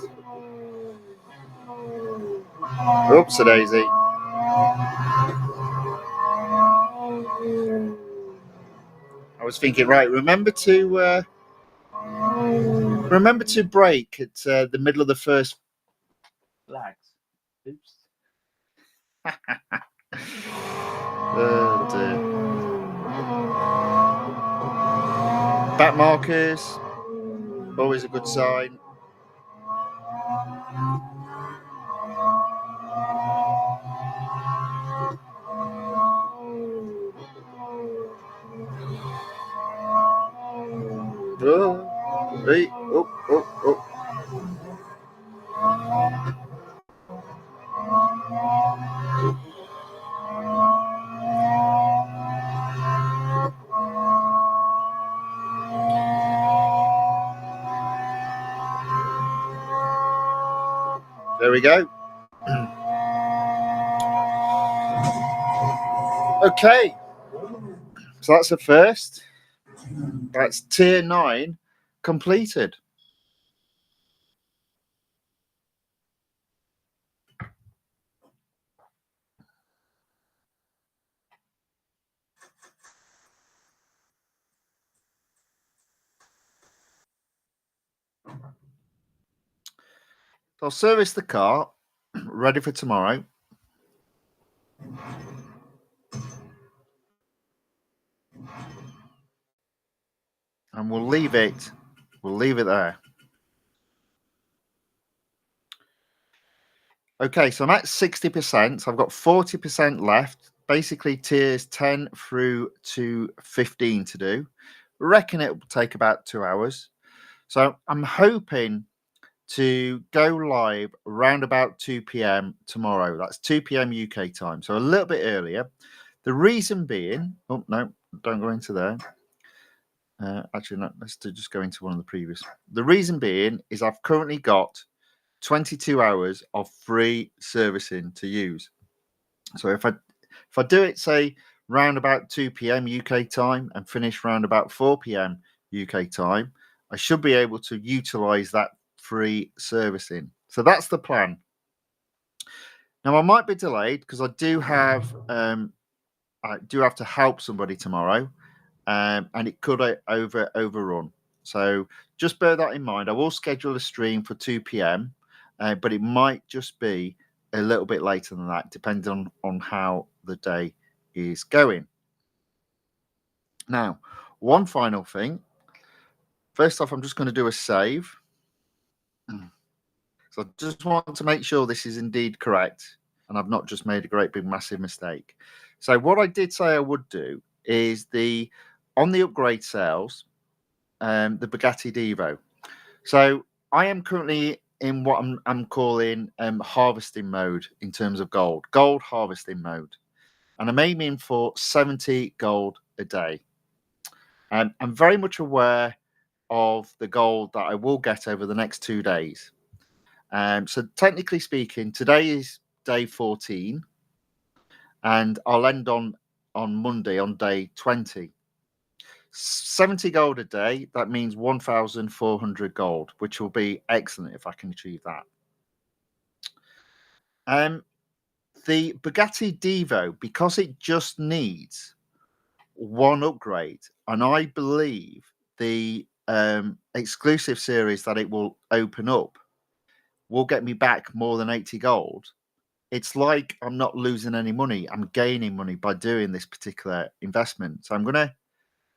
Oops, a daisy. I was thinking, right, remember to brake at the middle of the first flags. Oops. Oh dear. Back markers, always a good sign. Oh, hey, oh. There we go. Okay, so that's the first. That's tier 9 completed. I'll service the car, ready for tomorrow. And we'll leave it there. Okay, so I'm at 60%. So I've got 40% left, basically tiers 10 through to 15 to do. I reckon it will take about 2 hours. So I'm hoping to go live around about 2 p.m. tomorrow. That's 2 p.m. UK time, so a little bit earlier. The reason being, oh no, don't go into there. Actually, no, let's just go into one of the previous. The reason being is I've currently got 22 hours of free servicing to use. So if I do it, say, round about 2 p.m. UK time and finish round about 4 p.m. UK time, I should be able to utilize that free servicing. So that's the plan. Now I might be delayed because I do have to help somebody tomorrow, and it could overrun. So just bear that in mind. I will schedule a stream for 2 p.m. But it might just be a little bit later than that, depending on how the day is going. Now, one final thing. First off, I'm just going to do a save. So I just want to make sure this is indeed correct and I've not just made a great big massive mistake. So what I did say I would do is on the upgrade sales, the Bugatti Divo. So I am currently in what I'm calling harvesting mode in terms of gold harvesting mode. And I'm aiming for 70 gold a day. I'm very much aware of the gold that I will get over the next 2 days. So technically speaking, today is day 14, and I'll end on Monday on day 20. 70 gold a day, that means 1,400 gold, which will be excellent if I can achieve that. The Bugatti Divo, because it just needs one upgrade, and I believe the exclusive series that it will open up will get me back more than 80 gold. It's like I'm not losing any money. I'm gaining money by doing this particular investment. So I'm going to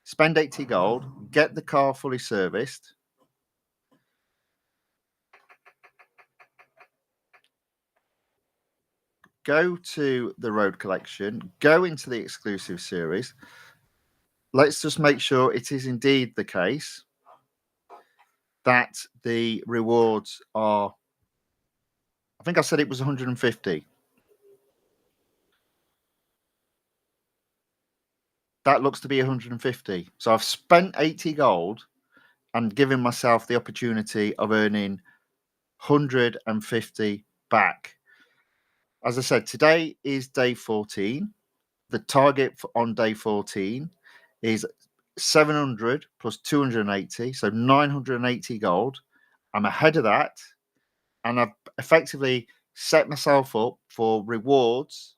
spend 80 gold, get the car fully serviced. Go to the road collection, go into the exclusive series. Let's just make sure it is indeed the case that the rewards are, I think I said it was 150. That looks to be 150. So I've spent 80 gold and given myself the opportunity of earning 150 back. As I said, today is day 14. The target on day 14 is 700 plus 280, so 980 gold. I'm ahead of that, and I've effectively set myself up for rewards,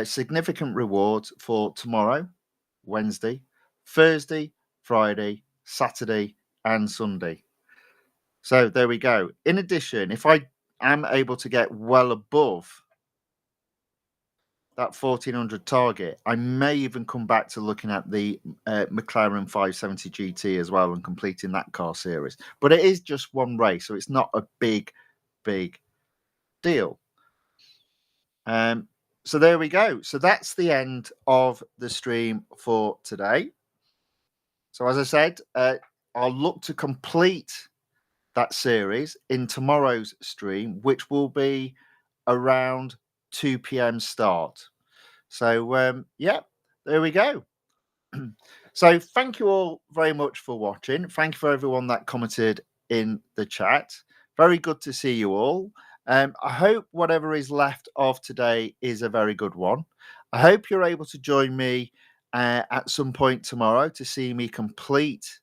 significant rewards for tomorrow, Wednesday, Thursday, Friday, Saturday, and Sunday. So there we go. In addition, if I am able to get well above that 1400 target, I may even come back to looking at the McLaren 570 GT as well and completing that car series. But it is just one race, so it's not a big deal. So there we go. So that's the end of the stream for today. So as I said, I'll look to complete that series in tomorrow's stream, which will be around 2 p.m. start. So yeah, there we go. So thank you all very much for watching. Thank you for everyone that commented in the chat. Very good to see you all. I hope whatever is left of today is a very good one. I hope you're able to join me at some point tomorrow to see me complete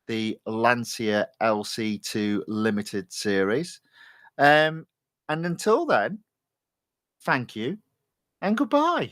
the LANCIA LC2 limited series. And until then, thank you and goodbye.